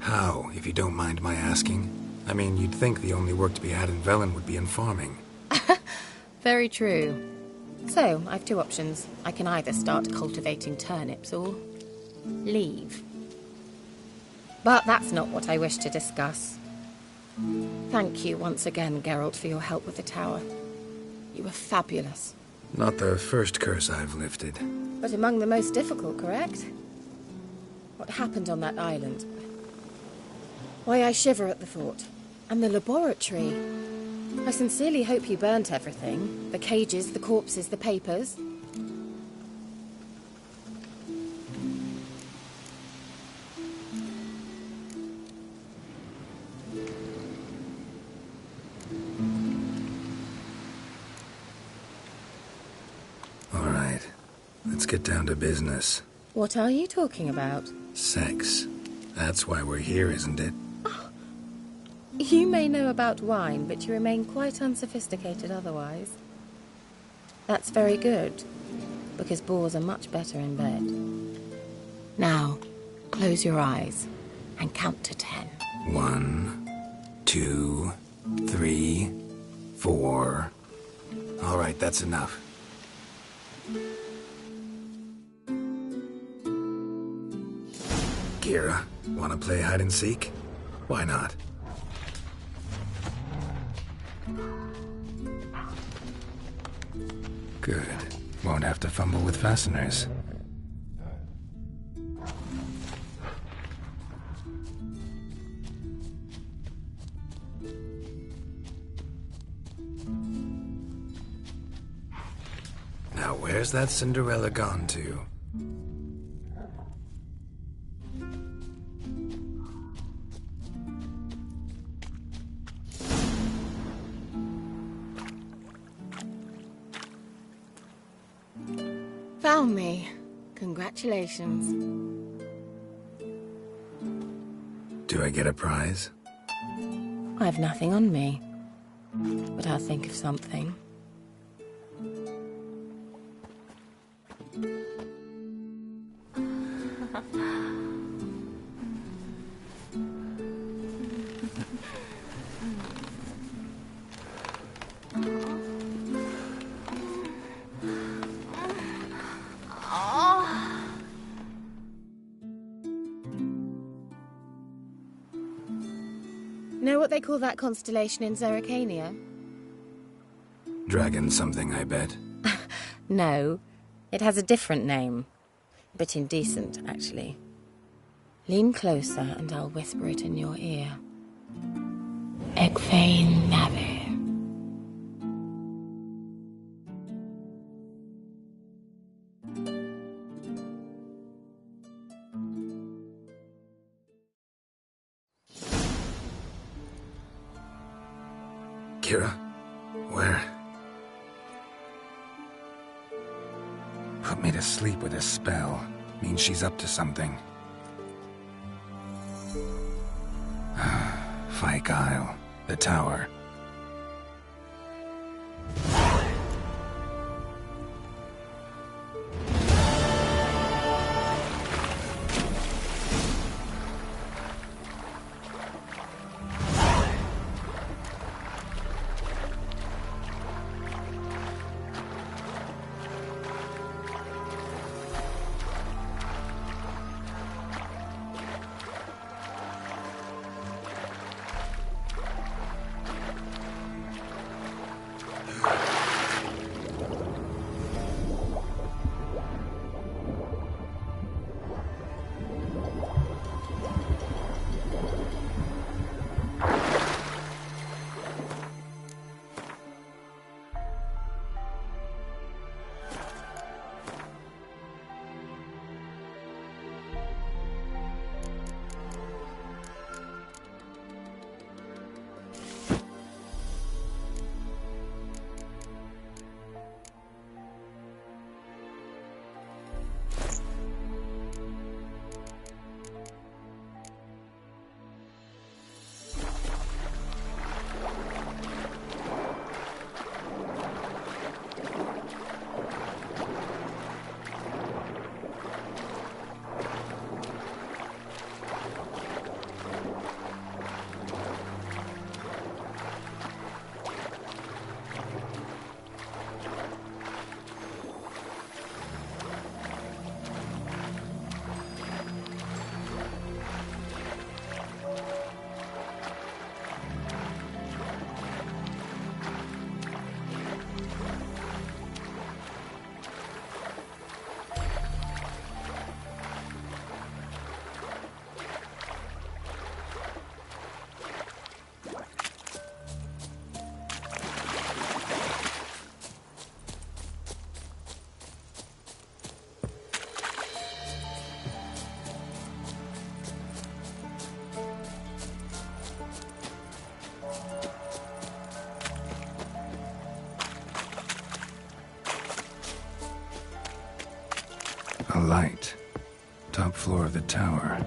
S1: How, if you don't mind my asking? I mean, you'd think the only work to be had in Velen would be in farming.
S2: Very true. So, I've two options. I can either start cultivating turnips or leave. But that's not what I wish to discuss. Thank you once again, Geralt, for your help with the tower. You were fabulous.
S1: Not the first curse I've lifted.
S2: But among the most difficult, correct? What happened on that island? Why, I shiver at the thought. And the laboratory. I sincerely hope you burnt everything. The cages, the corpses, the papers.
S1: All right, let's get down to business.
S2: What are you talking about?
S1: Sex. That's why we're here, isn't it?
S2: You may know about wine, but you remain quite unsophisticated otherwise. That's very good, because boars are much better in bed. Now, close your eyes and count to 10.
S1: 1, 2, 3, 4. All right, that's enough. Kira, wanna play hide and seek? Why not? Good. Won't have to fumble with fasteners. Now, where's that Cinderella gone to?
S2: Found me. Congratulations.
S1: Do I get a prize?
S2: I have nothing on me, but I'll think of something. Know what they call that constellation in Zerrikania?
S1: Dragon something, I bet.
S2: No, it has a different name. A bit indecent, actually. Lean closer and I'll whisper it in your ear. Egfain Nave.
S1: Kira? Where? Put me to sleep with a spell. Means she's up to something. Fyke Isle. The tower. light. Top floor of the tower.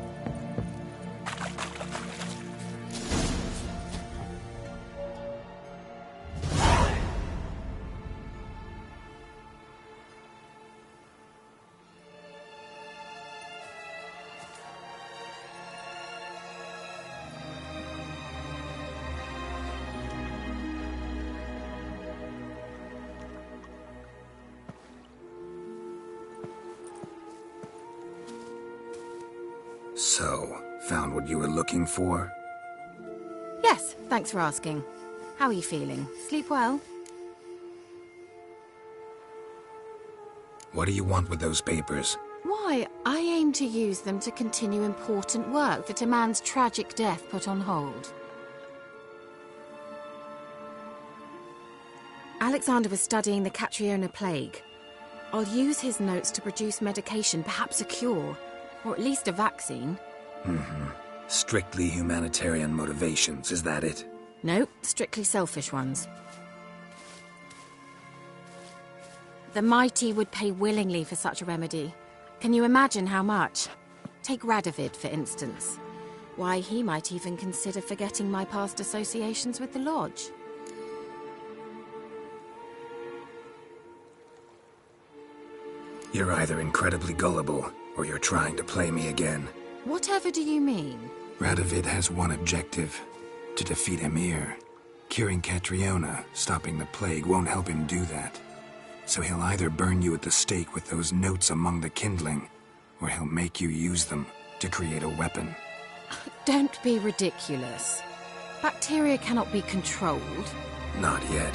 S1: So, found what you were looking for?
S2: Yes, thanks for asking. How are you feeling? Sleep well?
S1: What do you want with those papers?
S2: Why, I aim to use them to continue important work that a man's tragic death put on hold. Alexander was studying the Catriona plague. I'll use his notes to produce medication, perhaps a cure, or at least a vaccine.
S1: Strictly humanitarian motivations, is that it?
S2: No, strictly selfish ones. The mighty would pay willingly for such a remedy. Can you imagine how much? Take Radovid, for instance. Why, he might even consider forgetting my past associations with the Lodge.
S1: You're either incredibly gullible, or you're trying to play me again.
S2: Whatever do you mean?
S1: Radovid has one objective: to defeat Emir. Curing Catriona, stopping the plague, won't help him do that. So he'll either burn you at the stake with those notes among the kindling, or he'll make you use them to create a weapon.
S2: Don't be ridiculous. Bacteria cannot be controlled.
S1: Not yet.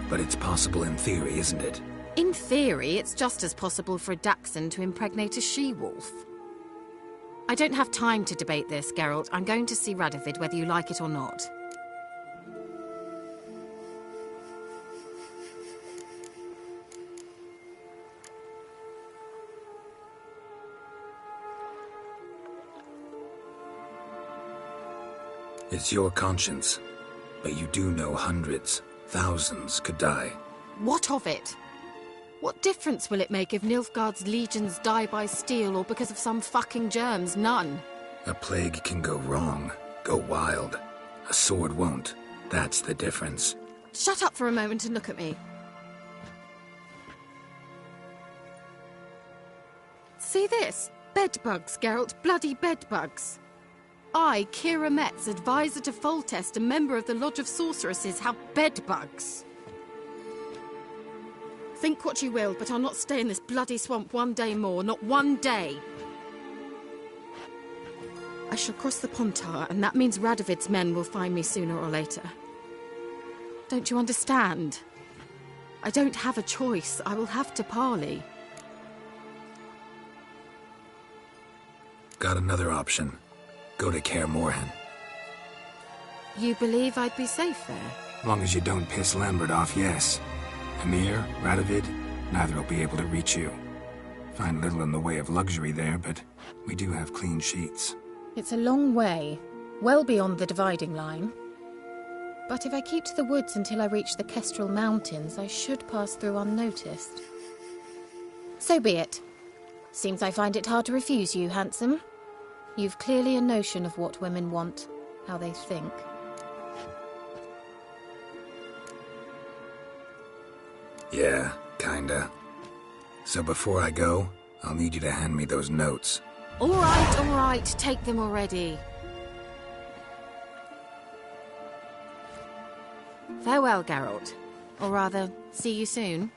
S1: But it's possible in theory, isn't it?
S2: In theory, it's just as possible for a dachshund to impregnate a she-wolf. I don't have time to debate this, Geralt. I'm going to see Radovid whether you like it or not.
S1: It's your conscience. But you do know hundreds, thousands could die.
S2: What of it? What difference will it make if Nilfgaard's legions die by steel or because of some fucking germs? None.
S1: A plague can go wrong, go wild. A sword won't. That's the difference.
S2: Shut up for a moment and look at me. See this? Bedbugs, Geralt. Bloody bedbugs. I, Kira Metz, advisor to Foltest, a member of the Lodge of Sorceresses, have bedbugs. Think what you will, but I'll not stay in this bloody swamp one day more, not one day. I shall cross the Pontar, and that means Radovid's men will find me sooner or later. Don't you understand? I don't have a choice. I will have to parley.
S1: Got another option. Go to Kaer Morhen.
S2: You believe I'd be safe there?
S1: Long as you don't piss Lambert off, yes. Emir, Radovid, neither will be able to reach you. Find little in the way of luxury there, but we do have clean sheets.
S2: It's a long way, well beyond the dividing line. But if I keep to the woods until I reach the Kestrel Mountains, I should pass through unnoticed. So be it. Seems I find it hard to refuse you, handsome. You've clearly a notion of what women want, how they think.
S1: Yeah, kinda. So before I go, I'll need you to hand me those notes.
S2: All right, take them already. Farewell, Geralt. Or rather, see you soon.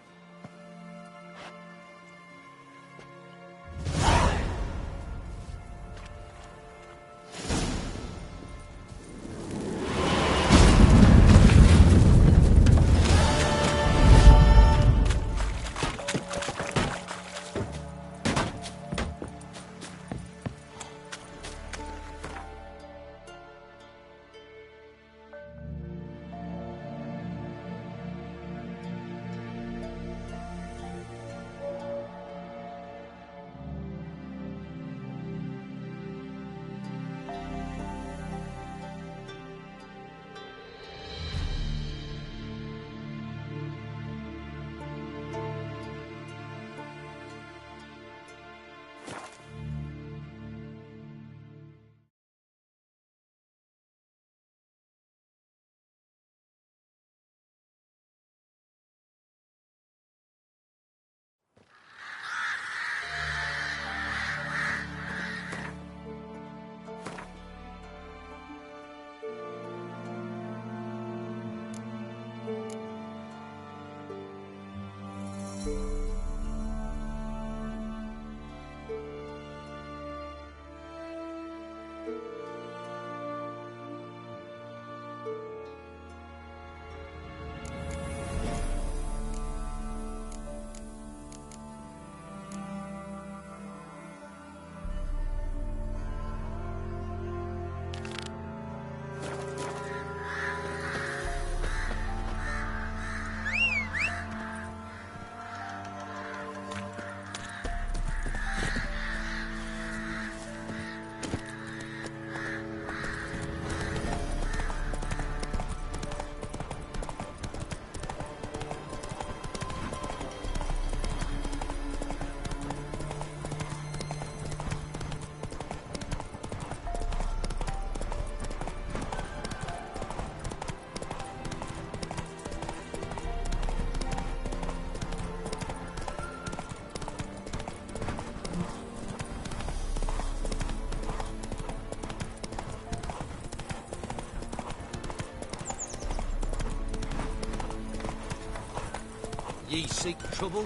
S11: Ye seek trouble?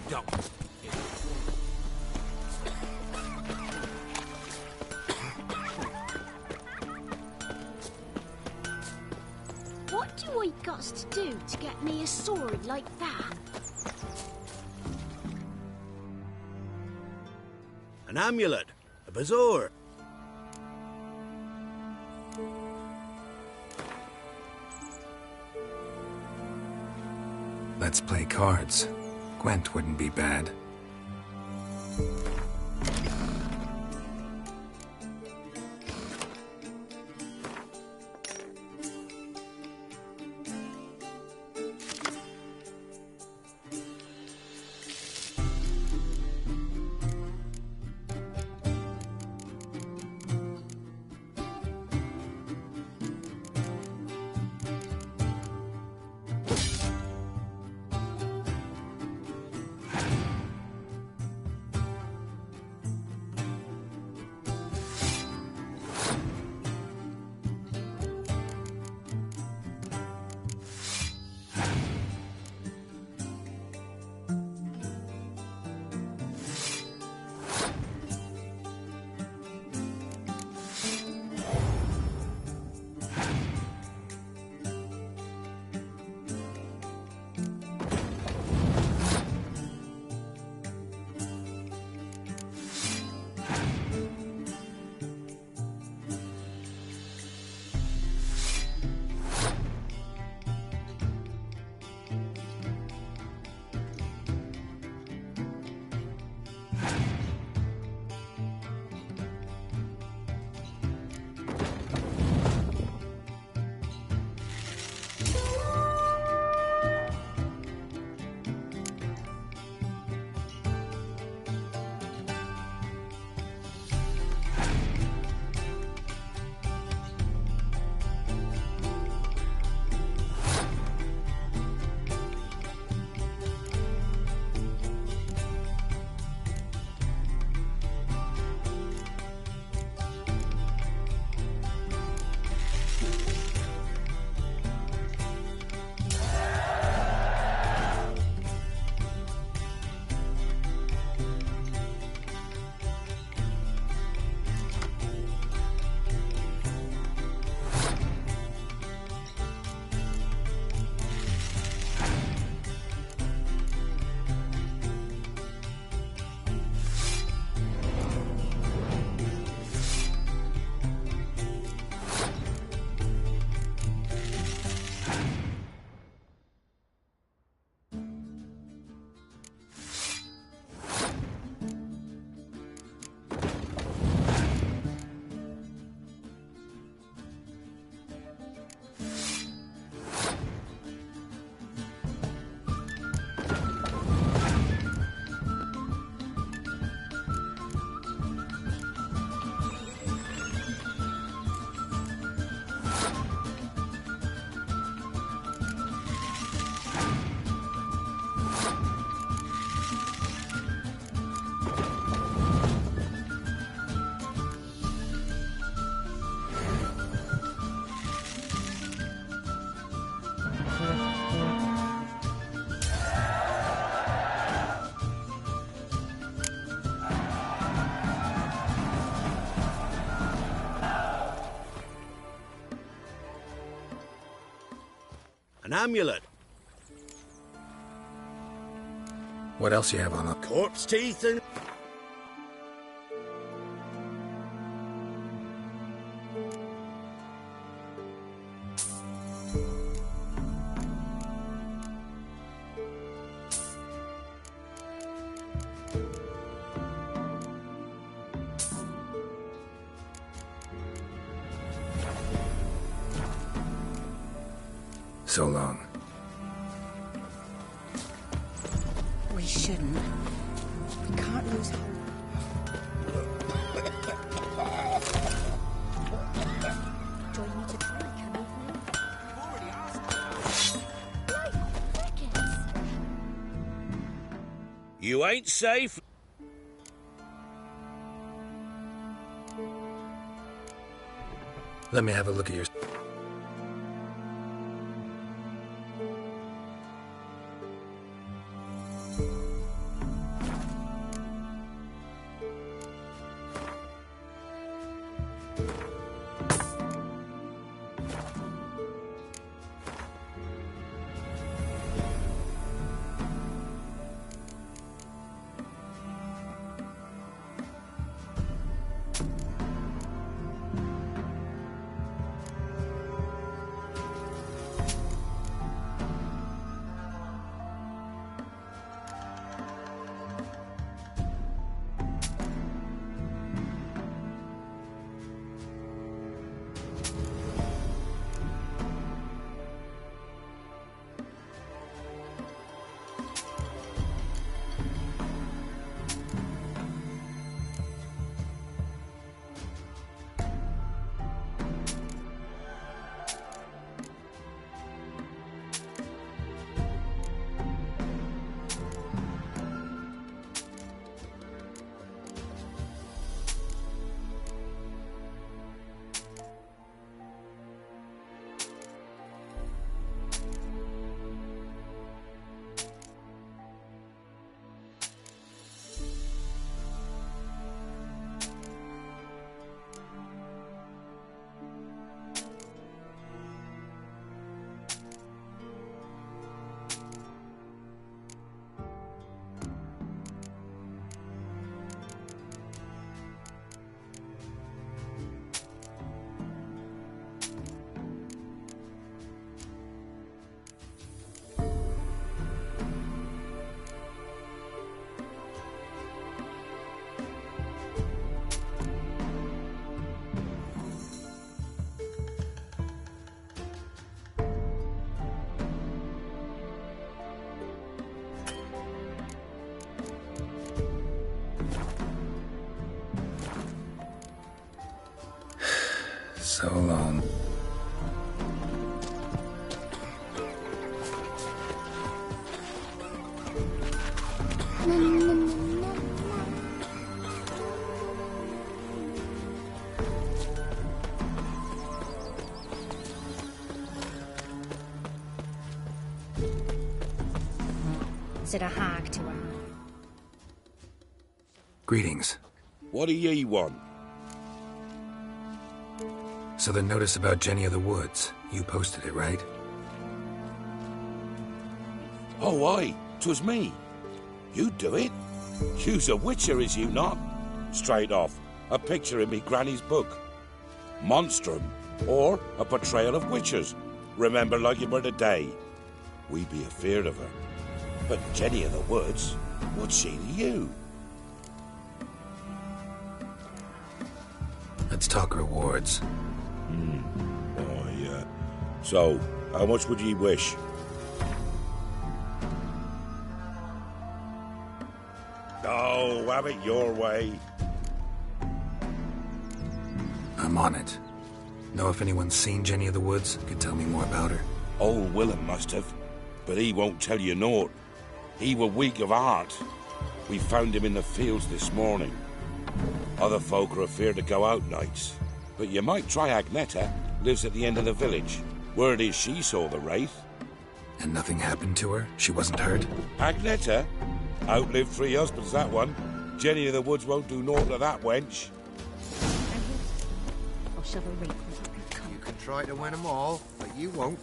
S11: Don't.
S12: What do I got to do to get me a sword like that?
S11: An amulet. A bazaar.
S1: Let's play cards. Gwent wouldn't be bad.
S11: An amulet.
S1: What else you have on the
S11: Corpse teeth and...
S1: So long.
S2: We shouldn't. We can't lose hope.
S12: Do I need to try can Like crickets.
S11: You ain't safe.
S1: Let me have a look at your... so long.
S12: Is it a hag to her?
S1: Greetings.
S13: What do ye want?
S1: So the notice about Jenny of the Woods, you posted it, right?
S13: Oh, aye, 'twas me. You do it? You's a witcher, is you not? Straight off, a picture in me granny's book. Monstrum, or a portrayal of witchers. Remember like it were the day. We be afeard of her. But Jenny of the Woods, what's she to you?
S1: Let's talk rewards.
S13: Oh, yeah. So, how much would ye wish? Oh, have it your way.
S1: I'm on it. Know if anyone's seen Jenny of the Woods? Could tell me more about her.
S13: Old Willem must have, but he won't tell you naught. He were weak of heart. We found him in the fields this morning. Other folk are afeard to go out nights. But you might try Agneta, lives at the end of the village. Word is she saw the wraith.
S1: And nothing happened to her? She wasn't hurt?
S13: Agneta? Outlived 3 husbands, that one. Jenny of the Woods won't do naught to that wench.
S12: I'll shove a wreath.
S11: You can try to win them all, but you won't.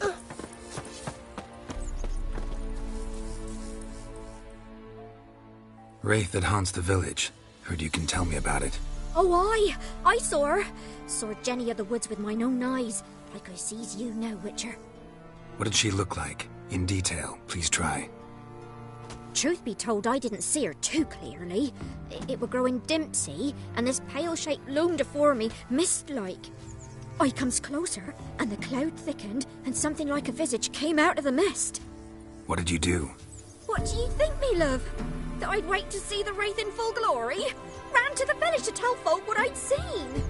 S1: Wraith that haunts the village. Heard you can tell me about it.
S12: Oh, aye. I saw her. Saw Jenny of the Woods with mine own eyes. Like I sees you now, Witcher.
S1: What did she look like? In detail, please try.
S12: Truth be told, I didn't see her too clearly. It were growing dim, see, and this pale shape loomed afore me, mist-like. I comes closer, and the cloud thickened, and something like a visage came out of the mist.
S1: What did you do?
S12: What do you think, me love? That I'd wait to see the wraith in full glory? Ran to the village to tell folk what I'd seen.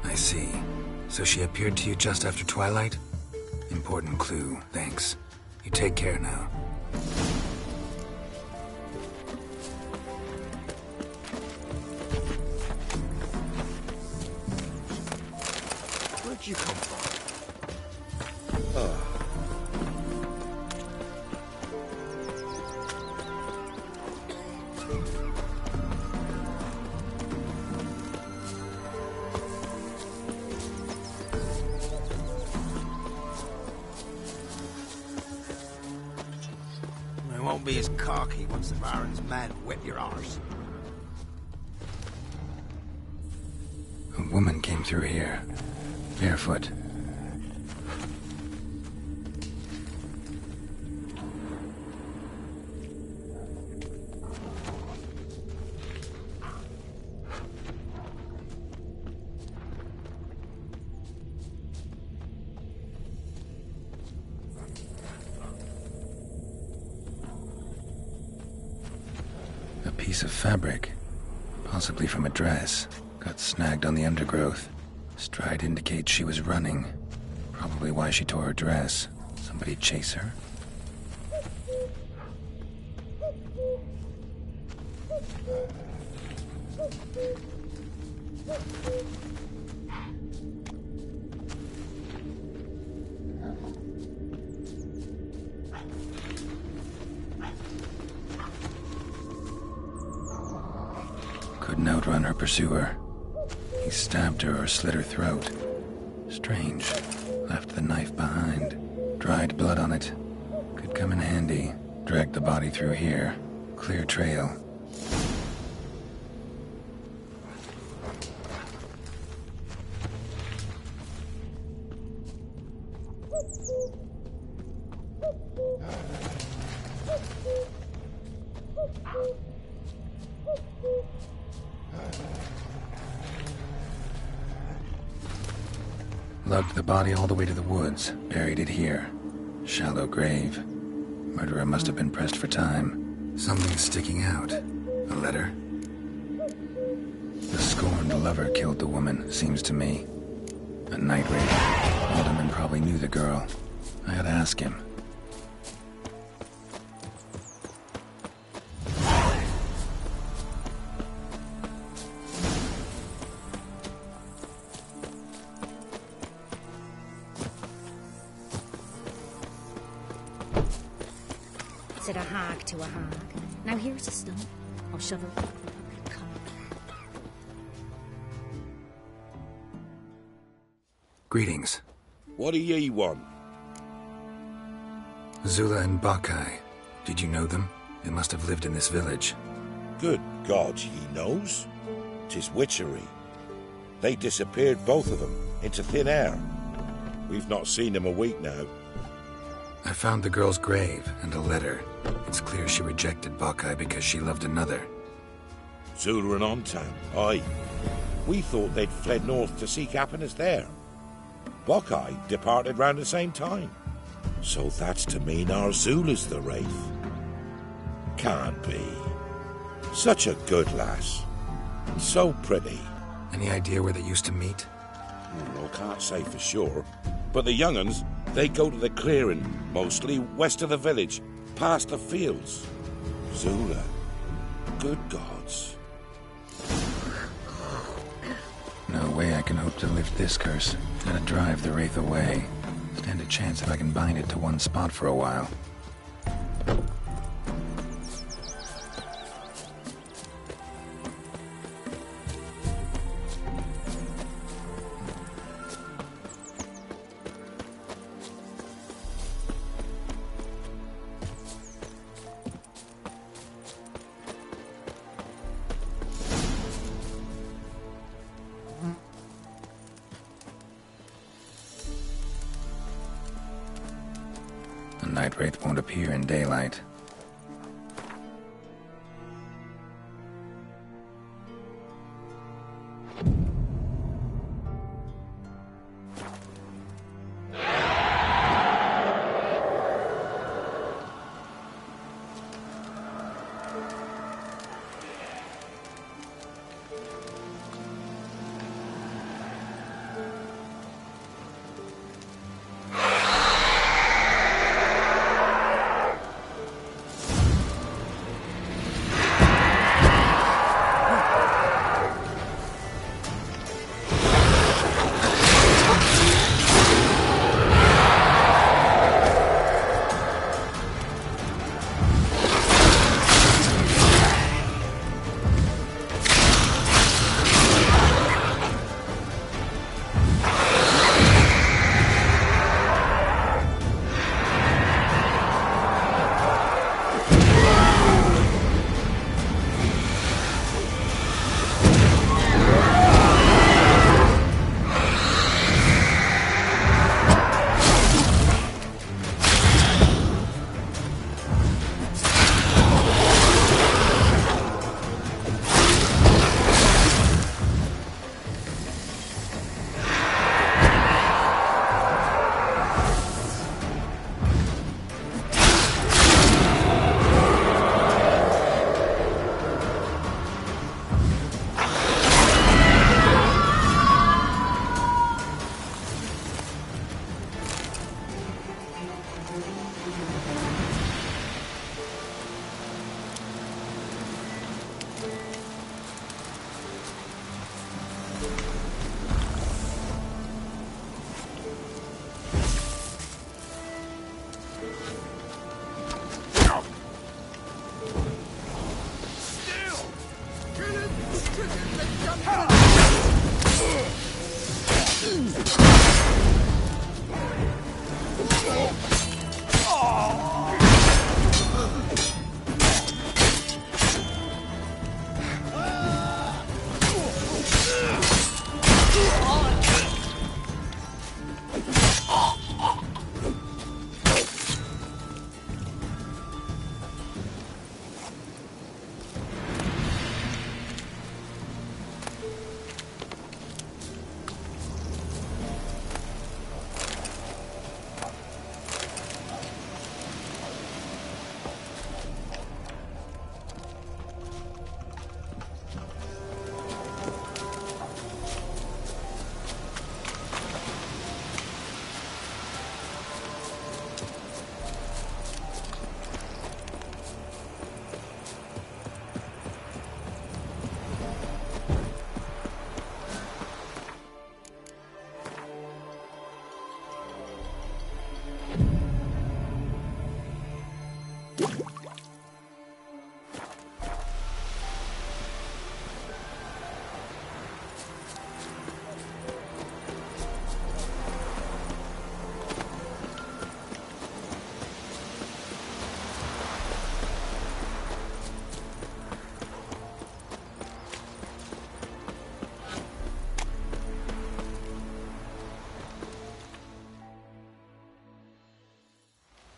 S1: I see. So she appeared to you just after twilight? Important clue, thanks. You take care now.
S11: Where'd you come from?
S13: Oh.
S11: I won't be as cocky once the Baron's men whip your arse.
S1: A woman came through here, barefoot. A piece of fabric, possibly from a dress, got snagged on the undergrowth. Stride indicates she was running. Probably why she tore her dress. Somebody chase her? Couldn't outrun her pursuer. He stabbed her or slit her throat. Strange. Left the knife behind. Dried blood on it. Could come in handy. Dragged the body through here. Clear trail. Lugged the body all the way to the woods, buried it here. Shallow grave. Murderer must have been pressed for time. Something's sticking out. A letter? The scorned lover killed the woman, seems to me. A night raid. Alderman probably knew the girl. I ought to ask him.
S12: Said a hag to a hag. Now here's a stone. I'll shovel. Come.
S1: Greetings.
S13: What do ye want?
S1: Zula and Bakai. Did you know them? They must have lived in this village.
S13: Good God, ye knows? 'Tis witchery. They disappeared, both of them, into thin air. We've not seen them a week now.
S1: I found the girl's grave and a letter. It's clear she rejected Bakai because she loved another.
S13: Zula and Ontan, aye. We thought they'd fled north to seek happiness there. Bakai departed round the same time. So that's to mean our Zula's the wraith. Can't be. Such a good lass. So pretty.
S1: Any idea where they used to meet?
S13: I can't say for sure. But the young'uns, they go to the clearing, mostly west of the village, past the fields. Zula. Good gods.
S1: No way I can hope to lift this curse. Gotta drive the wraith away. Stand a chance if I can bind it to one spot for a while. The night wraith won't appear in daylight.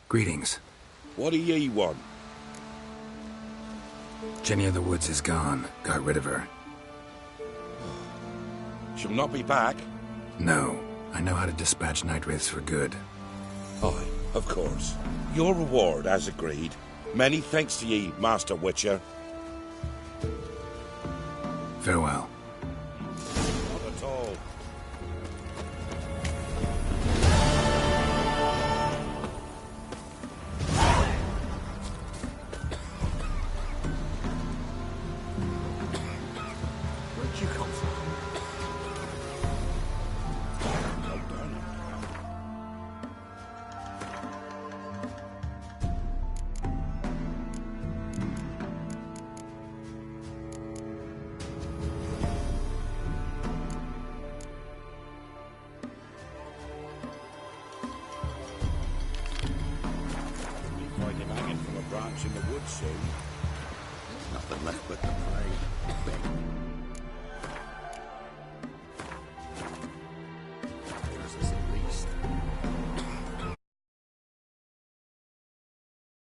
S1: Greetings.
S13: What do ye want?
S1: Jenny of the Woods is gone. Got rid of her.
S13: She'll not be back?
S1: No. I know how to dispatch night wraiths for good.
S13: Aye, of course. Your reward, as agreed. Many thanks to ye, Master Witcher.
S1: Farewell.
S13: Not at all.
S11: Where'd you come from?
S13: Find him hanging from a branch in the woods soon.
S11: Nothing left but the prey.